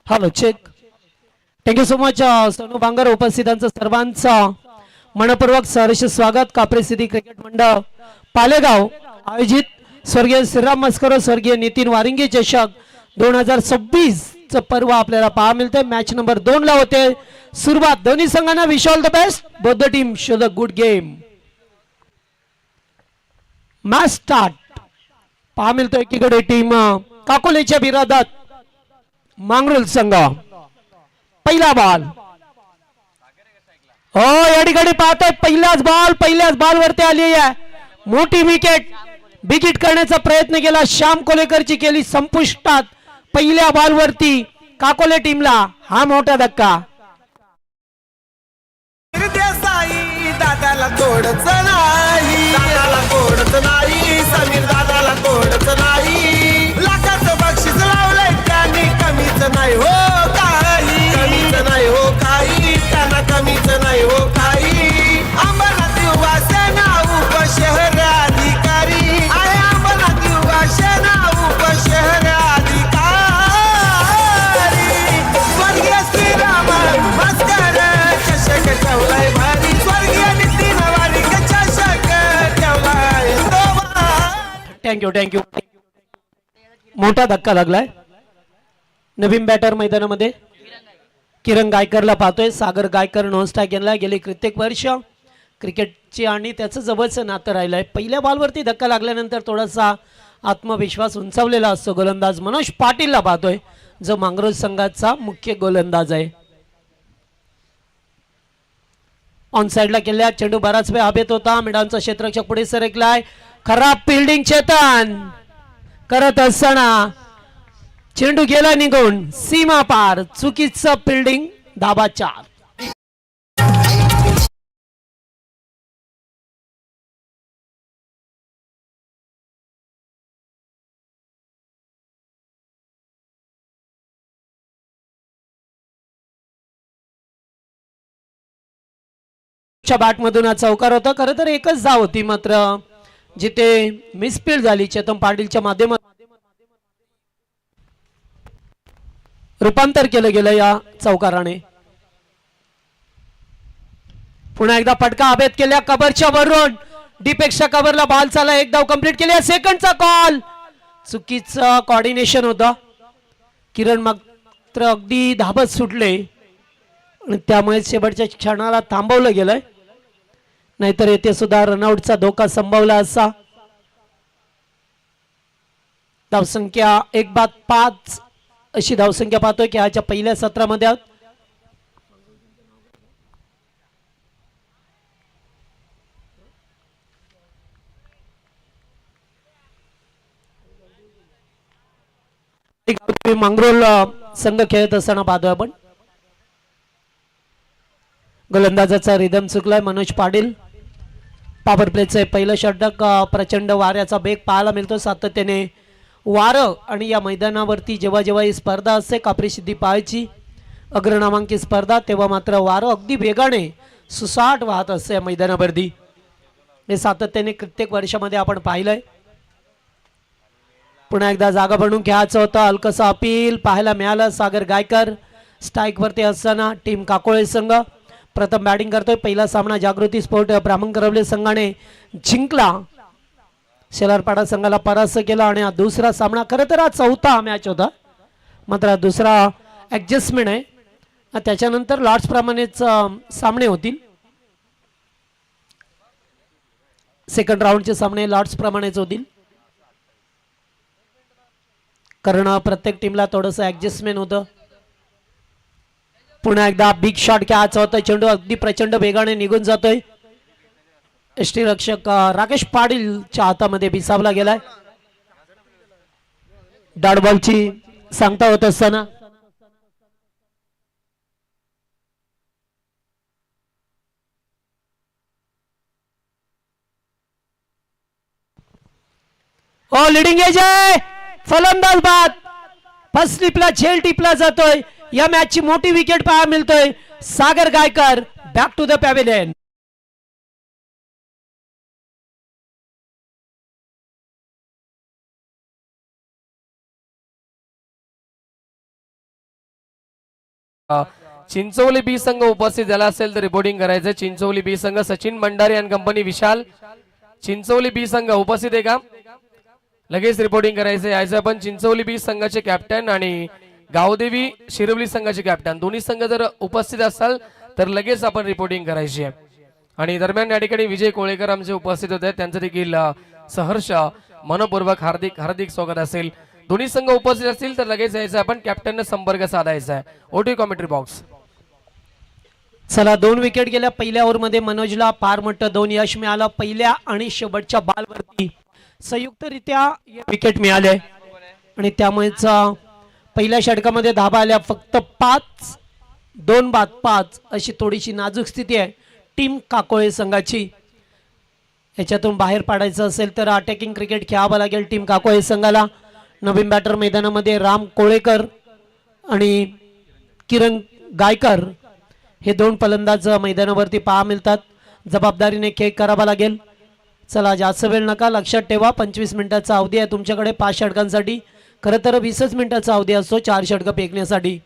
Hello check. Thank you so much Sonu Bangar उपस्थितांचं सर्वांचं मनपूर्वक सहर्ष स्वागत. कापरे सिटी क्रिकेट मंडळ पालेगाव आयोजित स्वर्गीय श्रीराम मस्करो स्वर्गीय नितीन वारिंगे चषक 2026 चं पर्व आपल्याला पाहा मिळते. मॅच नंबर 2 ला होते सुरुवात. दोन्ही संघांना wish all the best. Both the team show the good game. Match start. पाहा मिळतो एकीकडे टीम काकोलेच्या विरोधात मांगरुल संघ. पहिला बॉल. हो या ठिकाणी पाहतोय पहिल्याच बॉल वरती आली आहे. मोठी विकेट बिगिट करण्याचा प्रयत्न केला श्याम कोलेकरची केली संपुष्टात पहिल्या बॉल वरती काकोले टीमला. हा मोठा धक्का. दादाला तोडच नाही, दादाला तोडच नाही, समीर दादाला तोडच नाही. लाखाचं बक्षीस लावलंय त्यांनी, कमीच नाही हो काही, कमीच नाही हो काही, त्यांना कमीच नाही हो काही. अंबरनाथ युवा सेना उपशहर अधिकारी आहे, अंबरनाथ युवा सेना उपशहर अधिकारी. स्वर्गीय श्रीराम मस्कर चषक ठेवलाय भारी, स्वर्गीय नितीन वारिंगे चषक ठेवलाय. थँक्यू. मोठा धक्का लागलाय. नवीन बॅटर मैदानामध्ये किरण गायकरला पाहतोय. सागर गायकर नॉन स्ट्राईक गेला. गेली कित्येक वर्ष क्रिकेटची आणि त्याचं जवळचं नातं राहिलंय. पहिल्या बॉलवरती धक्का लागल्यानंतर थोडासा आत्मविश्वास उंचावलेला असतो. गोलंदाज मनोज पाटीलला पाहतोय जो मांगरोळ संघाचा मुख्य गोलंदाज आहे. ऑन साइडला केल्या चेंडू बराच वेळ हवेत होता. मिडांचा क्षेत्ररक्षक पुढे सरकलाय. खराब फिल्डिंग चेतन करत असताना चेंडू गेला निघून सीमा पार. चुकीचं फिल्डिंग. धाबा 4. बॅट मधून चौकार होता. खरं तर एकच धाव होती मात्र जिथे मिसफील्ड झाली चेतन पाटीलच्या माध्यमातून रूपांतर केलं गेलं या चौकाराने. पुन्हा एकदा फटका हवेत केल्या कव्हरच्या वरून. डीपेक्षा कव्हरला बॉल चाला. एक धाव कंप्लीट केली. सेकंडचा कॉल. चुकीचं कोऑर्डिनेशन होतं. किरण मात्र अगदी धाबत सुटले आणि त्यामुळे शेवटच्या क्षणाला थांबवलं गेलंय. नाहीतर येथे सुद्धा रनआउटचा धोका संभवला असा. धावसंख्या 1/5 अशी धावसंख्या पाहतोय की ह्याच्या पहिल्या सत्रामध्ये आहोत. मांगरोळ संघ खेळत असताना पाहतोय आपण. गोलंदाजाचा रिदम चुकलाय. मनोज पाटील पॉवर प्लेचं पहिलं षटक. प्रचंड वाऱ्याचा बेग पाहायला मिळतो. सातत्याने वारं आणि या मैदानावरती जेव्हा जेव्हा ही स्पर्धा असते कापरी सिद्धी पाहायची अग्रनामांकित स्पर्धा तेव्हा मात्र वारं अगदी वेगाने सुसाट वाहत असते या मैदानावरती. हे सातत्याने कित्येक वर्षामध्ये आपण पाहिलंय. पुन्हा एकदा जागा बनवून घ्यायचं होतं. हलकसं अपील पाहायला मिळालं. सागर गायकर स्ट्राईक वरती असताना टीम काकोळे संघ प्रथम बॅटिंग करतोय. पहिला सामना जागृती स्पोर्ट ब्राह्मणकरवले संघाने जिंकला. शेलारपाडा संघाला परास्त केला आणि हा दुसरा सामना. खरं तर हा चौथा मॅच होता मात्र दुसरा ऍडजस्टमेंट आहे. त्याच्यानंतर लॉर्ड्स प्रमाणेच सामने होतील. सेकंड राऊंडचे सामने लॉर्ड्स प्रमाणेच होतील कारण प्रत्येक टीमला थोडंसं ऍडजस्टमेंट होतं. पुन्हा एकदा बिग शॉट घ्यायचा होता. चेंडू अगदी प्रचंड वेगाने निघून जातोय. यष्टीरक्षक राकेश पाटीलच्या हातामध्ये बिसावला गेलाय. डॉट बॉलची सांगता होत असताना ओ लिडिंग एज आहे. फलंदाज बाद. फर्स्ट टिपला झेल टिपला जातोय. या मॅचची मोठी विकेट पाहायला मिळतोय. Sagar Gaykar back to the pavilion. Chincholi B संघ उपस्थित झाला असेल तर रिपोर्टिंग करायचं. चिंचोली बी संघ सचिन भंडारी आणि कंपनी विशाल. चिंचोली बी संघ उपस्थित आहे का? लगेच रिपोर्टिंग करायचं. यायचं आपण चिंचोली बी संघाचे कॅप्टन आणि गावदेवी शिरवली संघाचे कॅप्टन दोन्ही संघ जर उपस्थित असाल तर लगेच आपण रिपोर्टिंग करायची आहे. आणि दरम्यान या ठिकाणी विजय कोळेकर आमचे उपस्थित होते, त्यांचं देखील सहर्ष मनपूर्वक हार्दिक हार्दिक स्वागत असेल. दोन्ही संघ उपस्थित असतील तर लगेच यायचं आपण कॅप्टनने संपर्क साधायचा आहे. ओटी कॉमेंट्री बॉक्स. चला 2 विकेट गेल्या पहिल्या ओव्हरमध्ये मनोजला फार मोठं 2 यश मिळालं. पहिल्या आणि शेवटच्या बॉलवरती संयुक्तरित्या विकेट मिळाले आणि त्यामुळेच पहिल्या षटकामध्ये धाबा आल्या फक्त 5, 2 बाद 5 अशी थोडीशी नाजूक स्थिती आहे टीम काकोळे संघाची. याच्यातून बाहेर पाडायचं असेल तर अटॅकिंग क्रिकेट खेळावं लागेल टीम काकोळे संघाला. नवीन बॅटर मैदानामध्ये राम कोळेकर आणि किरण गायकर हे 2 फलंदाज मैदानावरती पहा मिळतात. जबाबदारीने खेळ करावा लागेल. चला जास्त वेळ नका, लक्षात ठेवा 25 मिनिटाचा अवधी आहे तुमच्याकडे 5 षटकांसाठी. खरं तर 20च मिनिटाचा अवधी असतो 4 षटकं फेकण्यासाठी.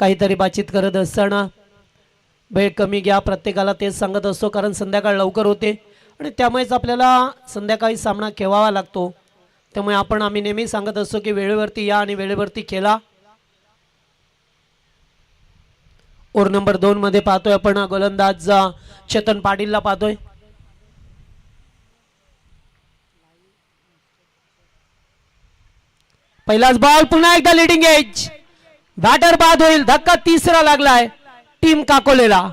काहीतरी बातचीत करत असताना वेळ कमी घ्या, प्रत्येकाला तेच सांगत असतो कारण संध्याकाळ लवकर होते आणि त्यामुळेच आपल्याला संध्याकाळी सामना खेळावा लागतो. त्यामुळे आम्ही नेहमी सांगत असतो की वेळेवरती या आणि वेळेवरती खेळा. ओव्हर नंबर 2 मध्ये पाहतोय आपण गोलंदाज चेतन पाटीलला पाहतोय. पहिलाच बॉल, पुन्हा एकदा लिडिंग एज, बॅटर बाद होईल. धक्का तिसरा लागलाय टीम काकोलेला.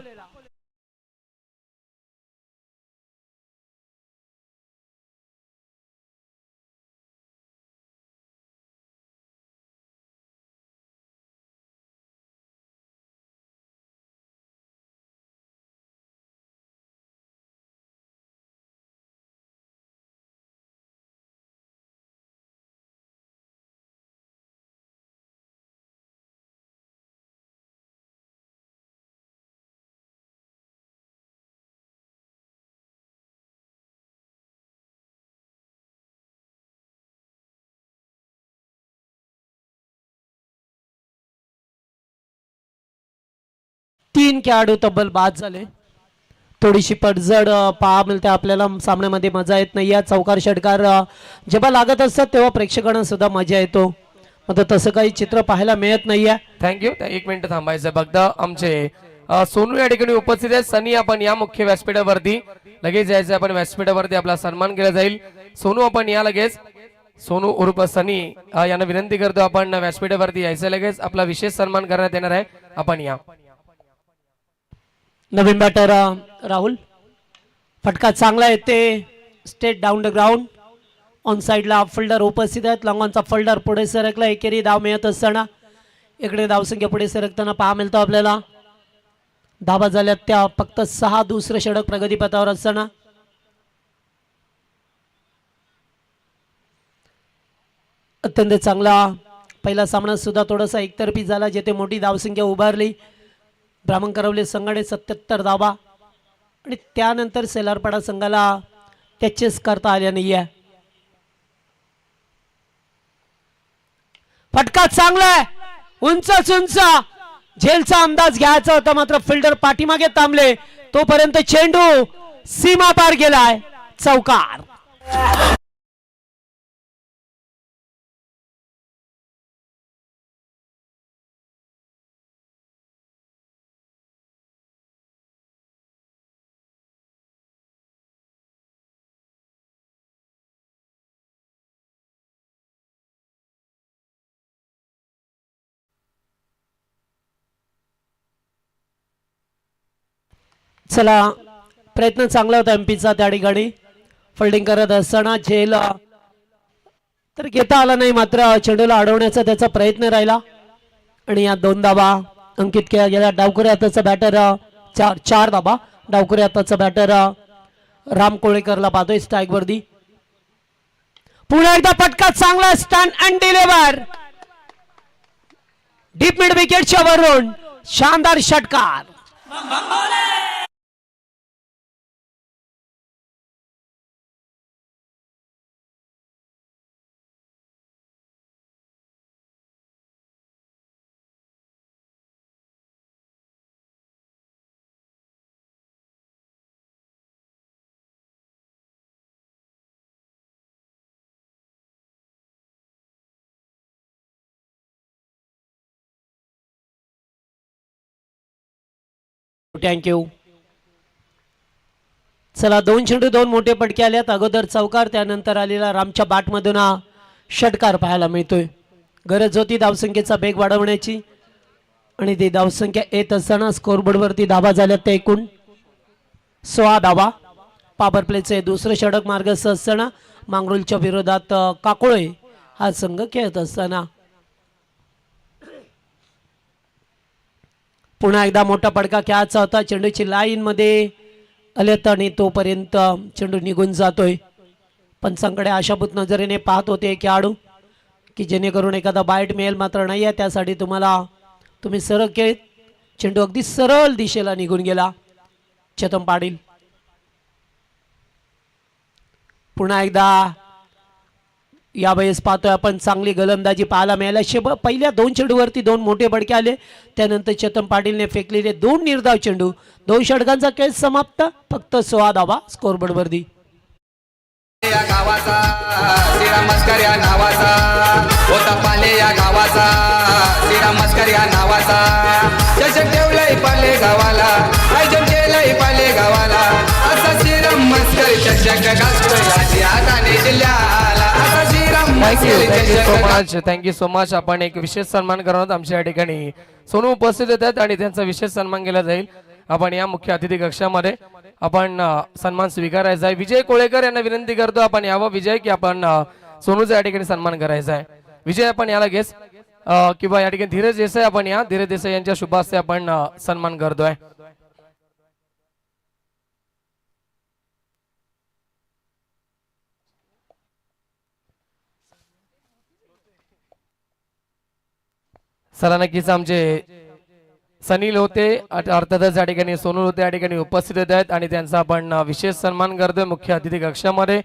तीन खेळाडू तब्बल बाद झाले. थोडीशी पडझड पहा मिळते आपल्याला सामन्यामध्ये. मजा येत नाही. या चौकार षटकार जेव्हा लागत असतात तेव्हा प्रेक्षकांना सुद्धा मजा येतो, मात्र तसं काही चित्र पाहायला मिळत नाहीये. थँक्यू. 1 मिनिट थांबायचं. बघता आमचे सोनू या ठिकाणी उपस्थित आहे. सनी आपण या मुख्य व्यासपीठावरती लगेच जायचं. आपण व्यासपीठावरती आपला सन्मान केला जाईल. सोनू आपण या लगेच. सोनू उर्फ सनी यांना विनंती करतो आपण व्यासपीठावरती यायचं. लगेच आपला विशेष सन्मान करण्यात येणार आहे. आपण या. नवीन बॅटर राहुल, फटका चांगला येते. State down the ground. On साइडला फिल्डर उपस्थित आहेत. लॉंगॉनचा फिल्डर पुढे सरकला. एकेरी धाव मिळत असताना इकडे धावसंख्या पुढे सरकताना पहा मिळतो आपल्याला. धावा झाल्यात त्या फक्त 6. दुसरं षटक प्रगतीपथावर असताना अत्यंत चांगला पहिला सामना सुद्धा थोडासा एकतर्फी झाला, जेथे मोठी धावसंख्या उभारली. ब्राह्मण करवले संघाने 77 धावा आणि त्यानंतर सेलारपाडा संघाला टचेस करता आल्या नाहीये. फटका चांगला आहे. उंच झेलचा अंदाज घ्यायचा होता, मात्र फिल्डर पाठीमागे थांबले. तोपर्यंत चेंडू सीमा पार गेलाय. चौकार. चला, प्रयत्न चांगला होता एमपीचा त्या ठिकाणी. फिल्डिंग करत असताना झेल तर घेता आला नाही, मात्र चेंडूला अडवण्याचा त्याचा प्रयत्न राहिला आणि या 2 धावा अंकित केल्या गेल्या. डावकरी हाताचा बॅटर 4 धावा. डावकरी हाताचा बॅटर राम कोळेकरला पाहतोय स्ट्राईक वरती. पुन्हा एकदा फटका चांगला. Stand and deliver. Deep mid विकेटच्या वरून शानदार षटकार. थँक्यू. चला 2 चेंडू 2 मोठे पटके आल्यात. अगोदर चौकार, त्यानंतर आलेला रामच्या बॅटमधून हा षटकार पाहायला मिळतोय. गरज होती धावसंख्येचा वेग वाढवण्याची आणि ती धावसंख्या येत असताना स्कोरबोर्डवरती धावा झाल्यात त्या एकूण 16 धावा. पॉवर प्लेचे दुसरं षटक मार्गस्थ असताना मांगरुलच्या विरोधात काकोळे हा संघ खेळत असताना पुन्हा एकदा मोठा पडका खेळायचा होता. चेंडूची लाईन मध्ये आलेत आणि तोपर्यंत चेंडू निघून जातोय. पंचांकडे आशाभूत नजरेने पाहत होते खेळाडू की जेणेकरून एखादा बाईट मिळेल, मात्र नाही आहे. त्यासाठी तुम्ही सरळ खेळत चेंडू अगदी सरळ दिशेला निघून गेला. चेतन पाटील पुन्हा एकदा यावेळेस पाहतोय आपण चांगली गोलंदाजी पाहायला मिळाली. पहिल्या 2 चेंडूवरती 2 मोठे बडके आले. त्यानंतर चेतन पाटीलने फेकलेले 2 निर्धाव चेंडू. 2 षटकांचा खेळ समाप्त. फक्त 16 धावा स्कोरबोर्डवरती. या गावाचा श्रीराम मस्कर या नावाचा होता पाले या गावाचा श्रीराम मस्कर या नावाचा चषक ठेवलंय पाले गावाला आयोजन केलंय पाले गावाला असा श्रीराम मस्कर चषक गाजतोय आधी हाताने जिल्ह्याला असा Shriram Maskar. Thank you so much. आपण एक विशेष सन्मान करणार आहोत. आमच्या या ठिकाणी सोनू उपस्थित आहेत आणि त्यांचा विशेष सन्मान केला जाईल. आपण या मुख्य अतिथी कक्षामध्ये आपण सन्मान स्वीकारायचा आहे. विजय कोळेकर यांना विनंती करतो आपण यावं. विजय की आपण सोनूचा या ठिकाणी सन्मान करायचा आहे. विजय आपण याला घेस किंवा या ठिकाणी धीरज देसाई आपण या धीरज देसाई यांच्या शुभ हस्ते आपण सन्मान करतोय. चला नक्कीच आमचे सनील होते अर्थातच या ठिकाणी सोनू होते या ठिकाणी उपस्थित आहेत आणि त्यांचा आपण विशेष सन्मान करतोय मुख्य अतिथी कक्षामध्ये.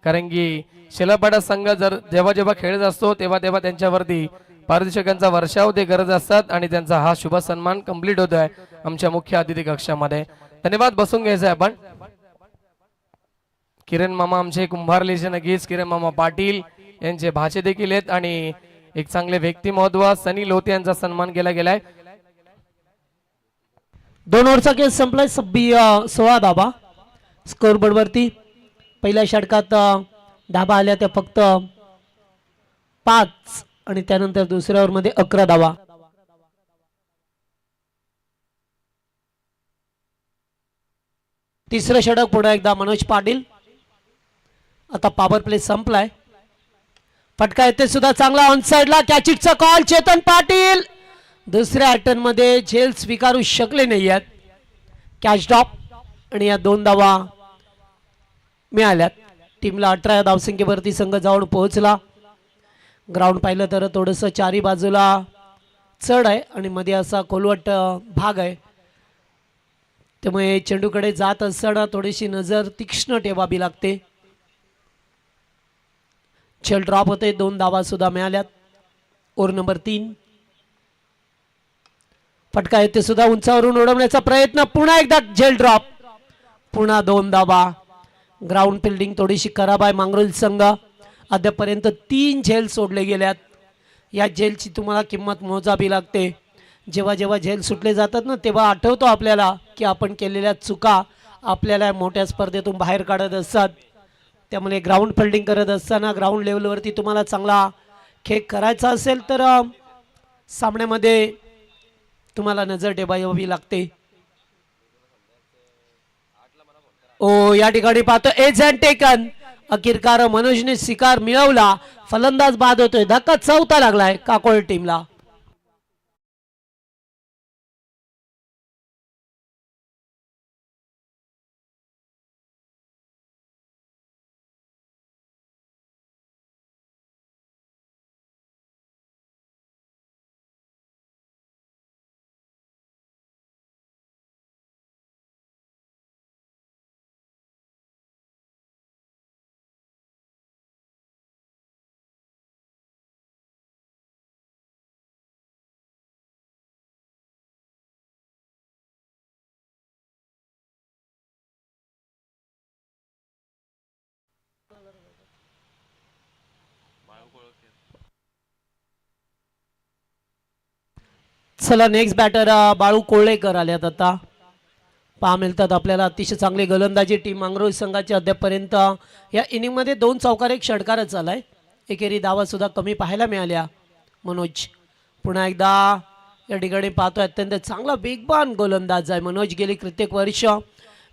कारण की शिलापाडा संघ जर जेव्हा जेव्हा खेळत असतो तेव्हा तेव्हा त्यांच्यावरती पारितोषिकांचा वर्षाव ते गरज असतात आणि त्यांचा हा शुभ सन्मान कंप्लीट होतोय आमच्या मुख्य अतिथी कक्षामध्ये. धन्यवाद. बसून घ्यायचं आहे आपण. किरण मामा आमचे कुंभारलेचे नक्कीच किरण मामा पाटील यांचे भाचे देखील आहेत आणि एक चांगले व्यक्तिमत्व सनी लोते यांचा सन्मान केला गेलाय. 2 ओव्हरचा खेळ संपलाय. 16 धाबा स्कोरबोर्डवरती. पहिल्या षटकात धाबा आल्या त्या फक्त 5 आणि त्यानंतर दुसऱ्या ओव्हरमध्ये 11 धावा. तिसरं षटक पुन्हा एकदा मनोज पाटील. आता पॉवर प्ले संपलाय. फटका येते सुद्धा चांगला ऑन साइडला. कॅचिटचा कॉल. चेतन पाटील दुसऱ्या अटेम्प्ट मध्ये झेल स्वीकारू शकले नाही आहेत. कॅच ड्रॉप आणि या 2 धावा मिळाल्यात. टीमला 18 धावसंख्येवरती संघ जाऊन पोहोचला. ग्राउंड पाहिलं तर थोडंसं चारी बाजूला चढ आहे आणि मध्ये असा खोलवट भाग आहे. त्यामुळे चेंडूकडे जात असताना थोडीशी नजर तीक्ष्ण ठेवावी लागते. झेल ड्रॉप होते. 2 धावा सुद्धा मिळाल्यात. Over number 3. फटका येते सुद्धा उंचावरून उडवण्याचा प्रयत्न. पुन्हा एकदा झेल ड्रॉप. पुन्हा 2 धावा. ग्राउंड फिल्डिंग थोडीशी खराब आहे मांगरुल संघ. अद्यापर्यंत 3 झेल सोडले गेल्यात. या झेलची तुम्हाला किंमत मोजावी लागते. जेव्हा जेव्हा झेल सुटले जातात ना तेव्हा आठवतो आपल्याला की आपण केलेल्या चुका आपल्याला मोठ्या स्पर्धेतून बाहेर काढत असतात. त्यामुळे ग्राउंड फिल्डिंग करत असताना ग्राउंड लेवलवरती तुम्हाला चांगला खेळ करायचा असेल तर सामन्यामध्ये तुम्हाला नजर ठेवावी लागते. ओ या ठिकाणी पाहतो एज अँड टेकन. अखेरकार मनोजने शिकार मिळवला. फलंदाज बाद होतोय. धक्का 4था लागलाय काकोळ टीमला. चला नेक्स्ट बॅटर बाळू कोळेकर आल्यात आता. पहा मिळतात आपल्याला. अतिशय चांगली गोलंदाजी टीम मंगरुळ संघाची अद्यापपर्यंत या इनिंगमध्ये 2 चौकार 1 षटकारच झालाय. एकेरी धावा सुद्धा कमी पाहायला मिळाल्या. मनोज पुन्हा एकदा या ठिकाणी पाहतोय अत्यंत चांगला वेगवान गोलंदाज आहे मनोज. गेली कित्येक वर्ष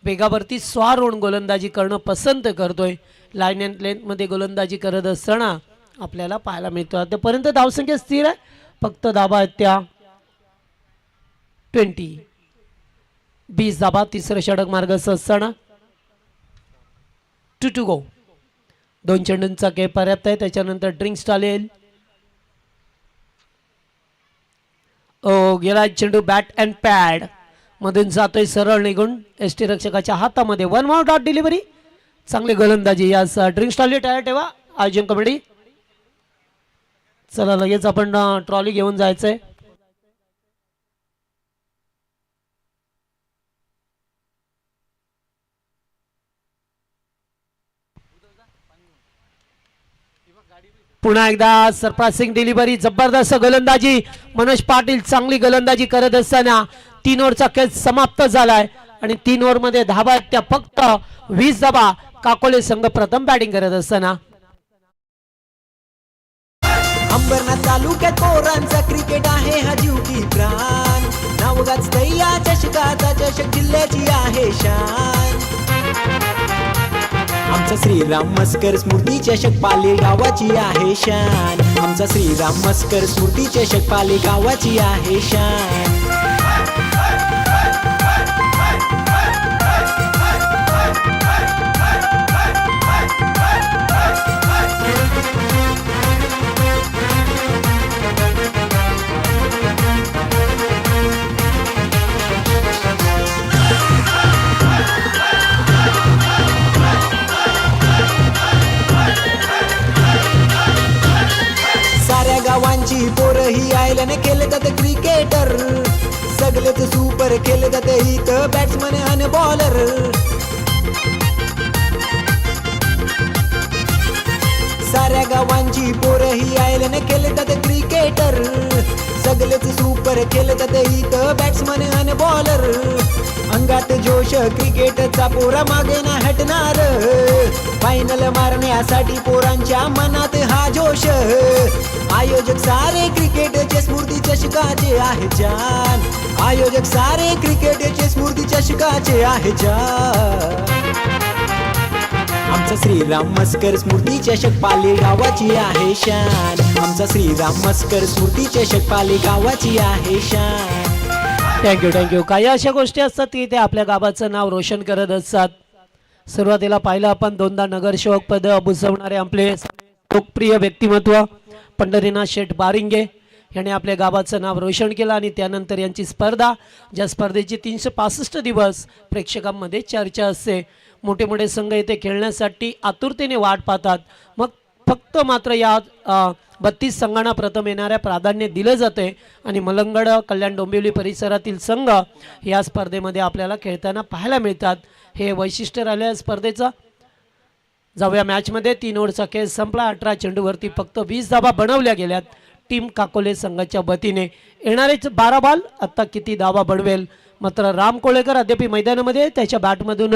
वेगावरती स्वार होऊन गोलंदाजी करणं पसंत करतोय. लाईन अँड लेंथमध्ये गोलंदाजी करत असताना आपल्याला पाहायला मिळतो. आतापर्यंत धावसंख्या स्थिर आहे, फक्त धाबा आहेत त्या 20. 20 धाबा. तिसरं षटक मार्गस्थ असताना 2 to go. 2 चेंडूंचा खेळ पर्याप्त आहे. त्याच्यानंतर ड्रिंक स्टाल येईल. गेला चेंडू बॅट अँड पॅड मधून जातोय सरळ निघून एसटी रक्षकाच्या हातामध्ये. 1 more डॉट डिलिव्हरी. चांगली गोलंदाजी. यास ड्रिंक स्टॉल तयार ठेवा आयोजन कमिटी. चला लगेच आपण ट्रॉली घेऊन जायचंय. पुन्हा एकदा सरप्राइजिंग डिलिव्हरी. जबरदस्त गोलंदाजी मनोज पाटील. चांगली गोलंदाजी करत असताना 3 ओव्हरचा खेळ समाप्त झालाय आणि 3 ओव्हरमध्ये धाबा आहेत त्या फक्त 20 धाबा. काकोले संघ प्रथम बॅटिंग करत असताना. अंबरनाथ तालुक्यात पोरांचा क्रिकेट आहे हा जीव की प्राण. नाव गाजतंय या चषकाचा, चषक जिल्ह्याची आहे शान. आमचा श्रीराम मस्कर स्मृती चषक पाले गावाची आहे शान. आमचा श्रीराम मस्कर स्मृती चषक पाले गावाची आहे शान. गावांची पोरं ही आयल्याने खेळले जाते क्रिकेटर. सगळेच सुपर खेळले जाते इथं बॅट्समन आणि बॉलर. साऱ्या गावांची पोरं ही आयल्याने खेळले जाते क्रिकेटर. सगळेच सुपर खेळले जाते इथं बॅट्समन आणि बॉलर. अंगात जोश क्रिकेटचा पोरा मागे ना हटणार. फायनल मारण्यासाठी पोरांच्या मनात हा जोश. आयोजक सारे क्रिकेटचे स्मृती चषकाचे आहे जान. आयोजक सारे क्रिकेटचे स्मृती चषकाचे आहे जान. आमचा श्रीराम मस्कर स्मृती चषक पाले गावाची आहे शान. आमचा श्रीराम मस्कर स्मृती चषक पाले गावाची आहे शान. थँक्यू. काही अशा गोष्टी असतात की ते आपल्या गावाचं नाव रोशन करत असतात. सुरुवातीला पाहिलं आपण 2दा नगरसेवक पद भूषवणारे आपले लोकप्रिय व्यक्तिमत्व पंढरीनाथ शेठ बारिंगे यांनी आपल्या गावाचं नाव रोशन केलं आणि त्यानंतर यांची स्पर्धा, ज्या स्पर्धेची 365 दिवस प्रेक्षकांमध्ये चर्चा असते. मोठे मोठे संघ येथे खेळण्यासाठी आतुरतेने वाट पाहतात. मग फक्त मात्र या 32 संघांना प्रथम येणाऱ्या प्राधान्य दिले जाते आणि मलंगड कल्याण डोंबिवली परिसरातील संघ या स्पर्धेमध्ये आपल्याला खेळताना पाहायला मिळतात. हे वैशिष्ट्य राहिले या स्पर्धेचं. जाऊया मॅचमध्ये. 3 ओव्हरचा खेळ संपला. 18 चेंडूवरती फक्त 20 धावा बनवल्या गेल्यात टीम काकोले संघाच्या वतीने. येणारेच 12 बॉल आता किती धावा बनवेल मात्र राम कोळेकर अद्याप मैदानामध्ये. त्याच्या बॅटमधून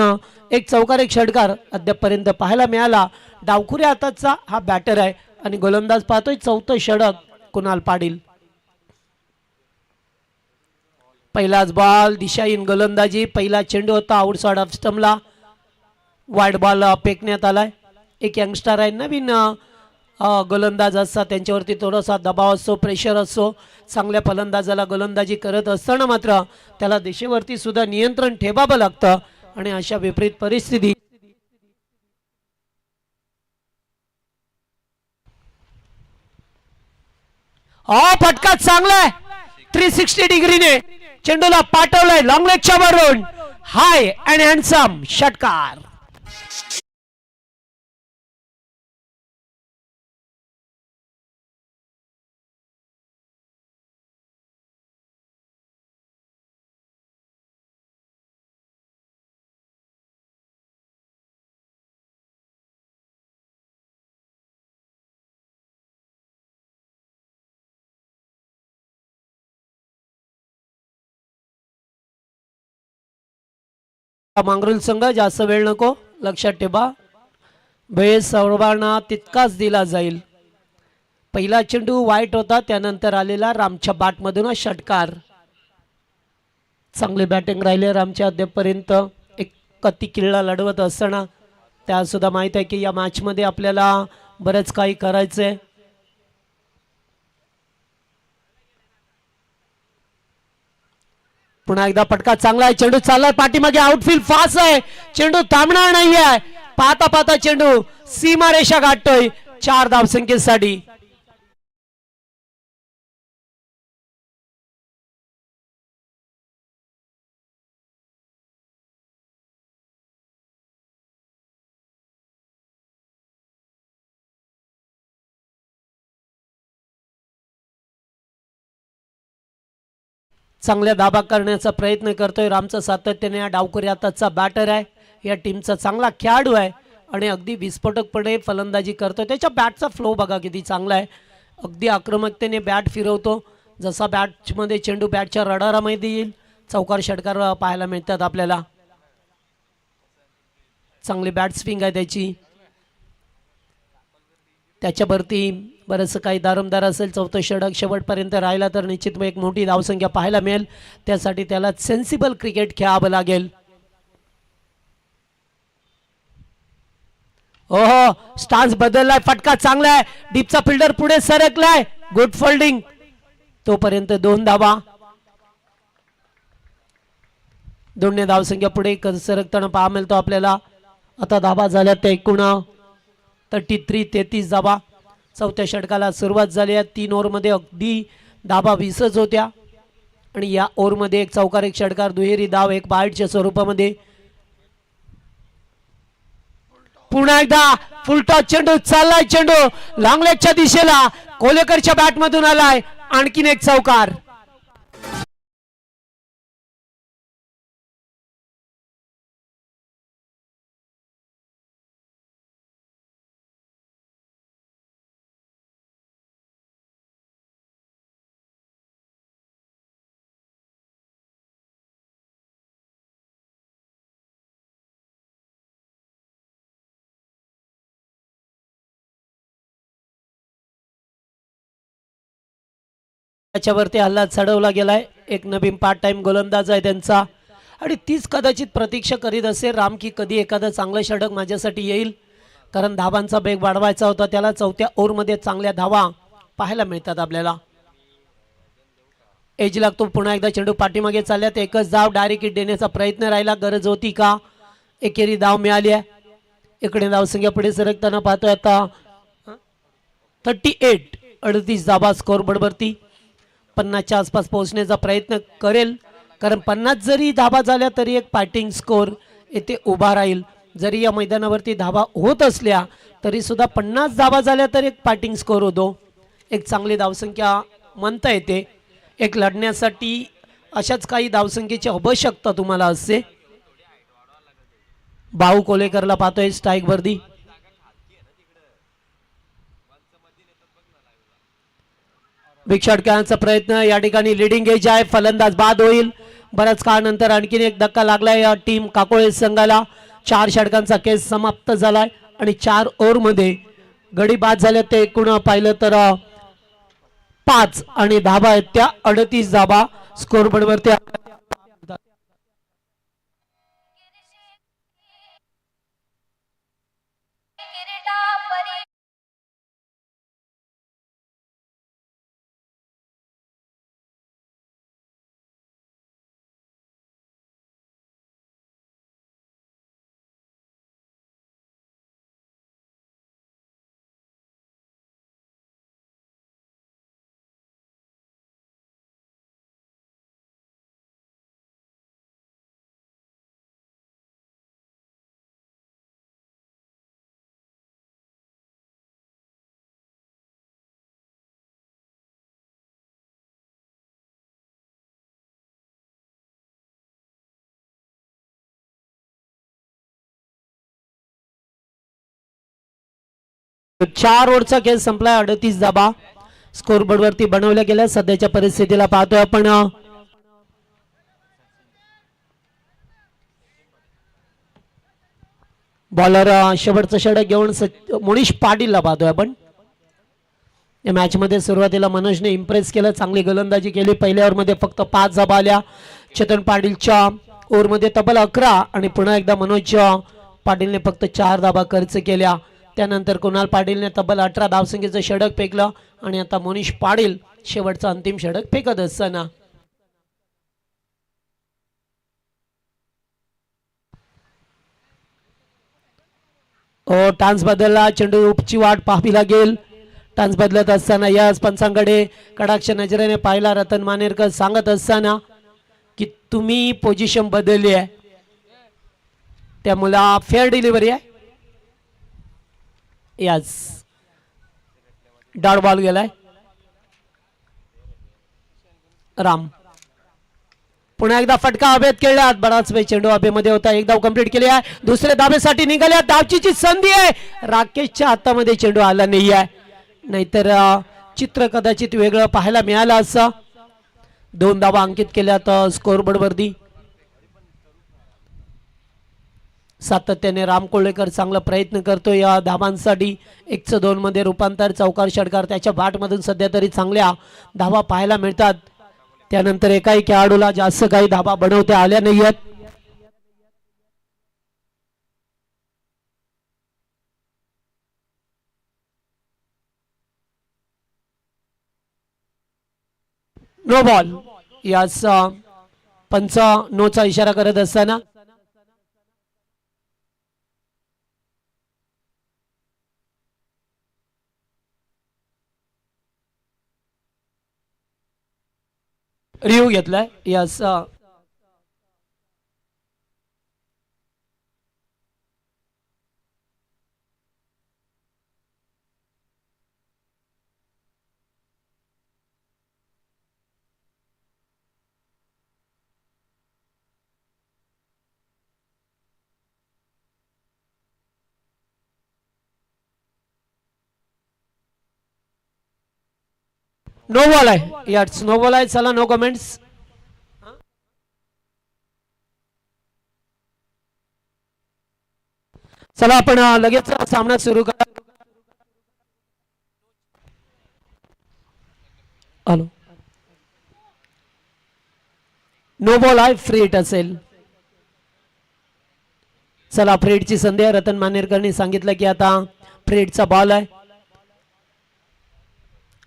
1 चौकार 1 षटकार अद्यापपर्यंत पाहायला मिळाला. डावखुऱ्या हाताचा हा बॅटर आहे आणि गोलंदाज पाहतोय 4थं षटक कुणाल पाटील. पहिलाच बॉल दिशाहीन गोलंदाजी. पहिला चेंडू होता आउटसाइड ऑफ स्टंपला. वाईड बॉल फेकण्यात आलाय. एक यंगस्टर आहे, नवीन गोलंदाज असतात, त्यांच्यावरती थोडासा दबाव असतो, प्रेशर असतो. चांगल्या फलंदाजाला गोलंदाजी करत असताना मात्र त्याला दिशेवरती सुद्धा नियंत्रण ठेवावं लागतं आणि अशा विपरीत परिस्थिती फटका चांगला आहे. 360 डिग्रीने चेंडूला पाठवलंय लॉंग लेगच्या वरून. हाय अँड हँडसम षटकार. मांगरुल संघ जास्त वेळ नको, लक्षात ठेवा भय सर्वांना तितकाच दिला जाईल. पहिला चेंडू वाईट होता, त्यानंतर आलेला रामच्या बॅटमधून षटकार. चांगली बॅटिंग राहिली रामच्या अद्यापपर्यंत. एक कत्ती किल्ला लढवत असताना त्या सुद्धा माहित आहे की या मॅच मध्ये आपल्याला बरंच काही करायचंय. पुन्हा एकदा फटका चांगला आहे, चेंडू चाललाय पाठीमागे, आउटफील्ड फास्ट आहे, चेंडू थांबणार नाहीये. पाहता पाहता चेंडू सीमारेषा गाठतोय 4 धावसंख्येसाठी. चांगल्या दाबा करण्याचा प्रयत्न करतोय रामचा सातत्याने. या डावखुरी हाताचा बॅटर आहे, या टीमचा चांगला खेळाडू आहे आणि अगदी विस्फोटकपणे फलंदाजी करतोय. त्याच्या बॅटचा फ्लो बघा किती चांगला आहे, अगदी आक्रमकतेने बॅट फिरवतो. जसा बॅटमध्ये चेंडू बॅटच्या रडारामध्ये येईल चौकार षटकार पाहायला मिळतात आपल्याला. चांगली बॅट स्विंग आहे त्याची. त्याच्यावरती बरंचसं काही दारमदार असेल. चौथं षटक शेवटपर्यंत राहिला तर निश्चित एक मोठी धावसंख्या पाहायला मिळेल. त्यासाठी त्याला सेन्सिबल क्रिकेट खेळावं लागेल. ओहो, स्टान्स बदललाय, फटका चांगला आहे, डीपचा फिल्डर पुढे सरकलाय, गुड फोल्डिंग. तोपर्यंत 2 धावा. 2 धावसंख्या पुढे सरकताना पाहा मिळतो आपल्याला. आता धावा झाल्या त्या एकूण 33 धावा. चौथ्या षटकाला सुरुवात झाली आहे. 3 ओव्हरमध्ये अगदी धावा 20च होत्या आणि या ओव्हरमध्ये एक चौकार, एक षटकार, दुहेरी धाव, एक बाईटच्या स्वरूपामध्ये. पुन्हा एकदा फुलटॉस चेंडू चाललाय, चेंडू लॉंगलेगच्या दिशेला, कोलेकरच्या बॅटमधून आलाय, आणखीन एक चौकार. त्याच्यावरती हल्ला चढवला गेलाय. एक नवीन पार्ट टाइम गोलंदाज आहे त्यांचा आणि तीच कदाचित प्रतीक्षा करीत असेल राम की कधी एखादं चांगलं षटक माझ्यासाठी येईल, कारण धावांचा वेग वाढवायचा होता त्याला. चौथ्या ओव्हरमध्ये चांगल्या धावा पाहायला मिळतात आपल्याला. एज लागतो. पुन्हा एकदा चेंडू पाठीमागे चालल्यात. एकच धाव डायरेक्ट हिट देण्याचा प्रयत्न राहिला, गरज होती का? एकेरी धाव मिळाली आहे. इकडे धावसंख्या पुढे सरकताना पाहतोय आता 38 धावा स्कोर बोर्डवरती. 50च्या आसपास पोहोचण्याचा प्रयत्न करेल, कारण 50 जरी धावा झाल्या तरी एक फायटिंग स्कोर येथे उभा राहील. जरी या मैदानावरती धावा होत असल्या तरी सुद्धा 50 धावा झाल्या तर एक फायटिंग स्कोर होतो. एक चांगली धावसंख्या म्हणता येते. एक लढण्यासाठी अशाच काही धावसंख्येची आवश्यकता तुम्हाला असते. भाऊ कोलेकरला पाहतोय स्ट्राईक वरती. बिग शॉट खेळण्याचा प्रयत्न. या ठिकाणी लिडिंग एज आहे, फलंदाज बाद होईल. बऱ्याच काळानंतर आणखीन एक धक्का लागलाय या टीम काकोळे संघाला. 4 षटकांचा केस समाप्त झालाय आणि 4 ओव्हरमध्ये गडी बाद झाले. ते एकूण पाहिलं तर 5 आणि धावा आहेत त्या 38 धावा स्कोरबोर्डवरती. चार ओव्हरचा खेळ संपलाय. 38 धावा स्कोरबोर्ड वरती बनवल्या गेल्या. सध्याच्या परिस्थितीला पाहतोय आपण बॉलर शेवटचं षटक घेऊन मुनीश पाटीलला पाहतोय आपण. या मॅच मध्ये सुरुवातीला मनोजने इम्प्रेस केलं, चांगली गोलंदाजी केली. पहिल्या ओव्हरमध्ये फक्त 5 धावा आल्या. चेतन पाटीलच्या ओव्हरमध्ये तब्बल 11 आणि पुन्हा एकदा मनोज पाटीलने फक्त 4 धावा खर्च केल्या. त्यानंतर कुणाल पाटीलने तब्बल 18 धावसंख्येचं षटक फेकलं आणि आता मनीष पाटील शेवटचं अंतिम षटक फेकत असताना टान्स बदलला. चेंडू उपची वाट पाहावी लागेल. टान्स बदलत असताना याच पंचांकडे कडाक्ष नजरेने पाहिला रतन मानेरकर सांगत असताना की तुम्ही पोझिशन बदलली आहे, त्यामुळे फेअर डिलिव्हरी आहे. याच डॉट बॉल गेलाय. राम पुन्हा एकदा फटका हवेत खेळला. बराच वेळ चेंडू हवेमध्ये होता. एक धाव कंप्लीट केली आहे. दुसऱ्या धावेसाठी निघाल्या. धावचीची संधी आहे. राकेशच्या हातामध्ये चेंडू आला नाही आहे, नाहीतर चित्र कदाचित वेगळं पाहायला मिळालं असं. 2 धावा अंकित केल्या तर स्कोरबोर्ड वरती. सातत्याने राम कोळेकर चांगला प्रयत्न करतो या धावांसाठी. 1-2 मध्ये रूपांतर. चौकार षटकार त्याच्या बॅटमधून सध्या तरी चांगल्या धावा पाहायला मिळतात. त्यानंतर एकाही खेळाडूला जास्त काही धावा बनवता आल्या नाहीयेत. No ball. यास पंच नोचा इशारा करत असताना रिव्ह्यू घेतलाय. यास नो बॉल आहे. याच नो बॉल आहे. चला नो कमेंट्स. चला आपण लगेच सामना सुरू करा. हॅलो, नो बॉल आहे. फ्री हिट असेल. चला फ्री हिटची संधी आहे. रतन मानेरकरनी सांगितलं की आता फ्री हिटचा बॉल आहे.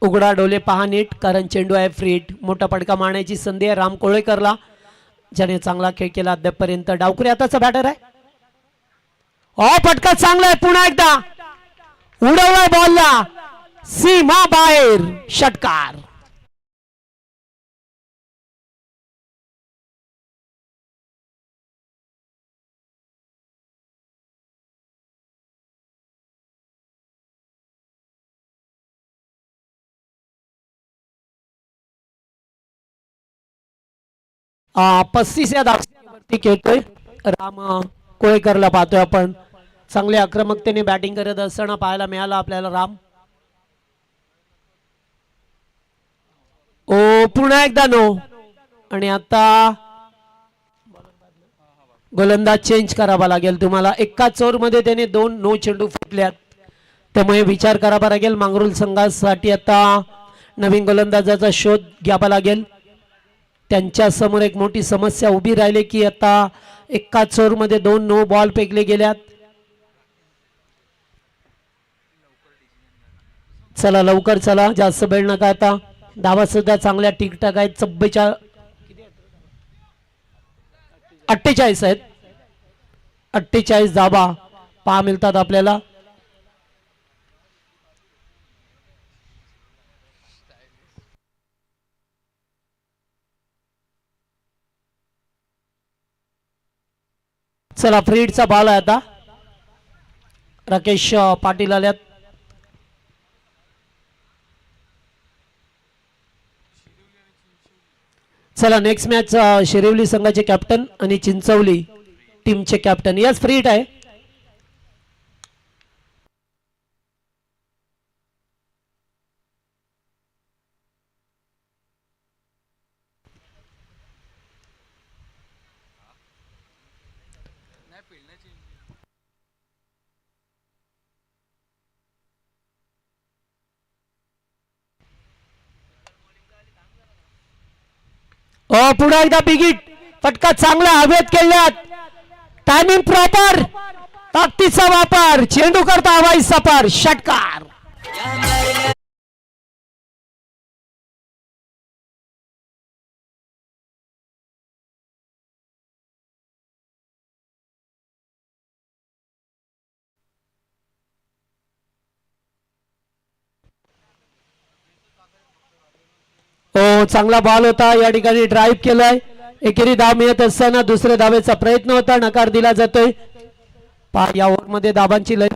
उघडा डोले पहा नीट, कारण चेंडू आहे फ्री हिट. मोठा पडका मारण्याची संधी आहे राम कोळेकरला, ज्याने चांगला खेळ केला अद्यापपर्यंत. डावखुरी आताचा बॅटर आहे. पटका चांगला आहे. पुन्हा एकदा उडवलाय बॉलला, सीमा बाहेर. षटकार. पस्तीस या धावसंख्येवरती खेळतोय राम कोळेकरला पाहतोय आपण. चांगल्या आक्रमकतेने बॅटिंग करत असताना पाहायला मिळाला आपल्याला राम. पुन्हा एकदा नो. आणि आता गोलंदाज चेंज करावा लागेल तुम्हाला. एकाच ओव्हर मध्ये त्याने 2 नो चेंडू फुटल्यात, त्यामुळे विचार करावा लागेल. मांगरुळ संघासाठी आता नवीन गोलंदाजाचा शोध घ्यावा लागेल. त्यांच्या समोर एक मोठी समस्या उभी राहिली की आता एकाच ओव्हर मध्ये 2 नो बॉल फेकले गेल्यात. चला लवकर चला, जास्त वेळ नका. आता धावा सुद्धा चांगल्या ठीकठाक आहेत. 48 आहेत. 48 धावा पहा मिळतात आपल्याला. चला फ्री हिटचा बॉल आहे आता. राकेश पाटील आल्यात. चला नेक्स्ट मॅच शिरिवली संघाचे कॅप्टन आणि चिंचवली टीमचे कॅप्टन. यस फ्री हिट आहे. पुन्हा एकदा बिगिट फटका चांगला हवेत केल्यात टायमिंग प्रॉपर ताकदीचा वापर चेंडू करता हवाई सपार षटकार चांगला बॉल होता या ठिकाणी ड्राईव्ह केलाय एकेरी धाव मिळत असताना दुसऱ्या धावेचा प्रयत्न होता नकार दिला जातोय या ओव्हर मध्ये धाबांची लय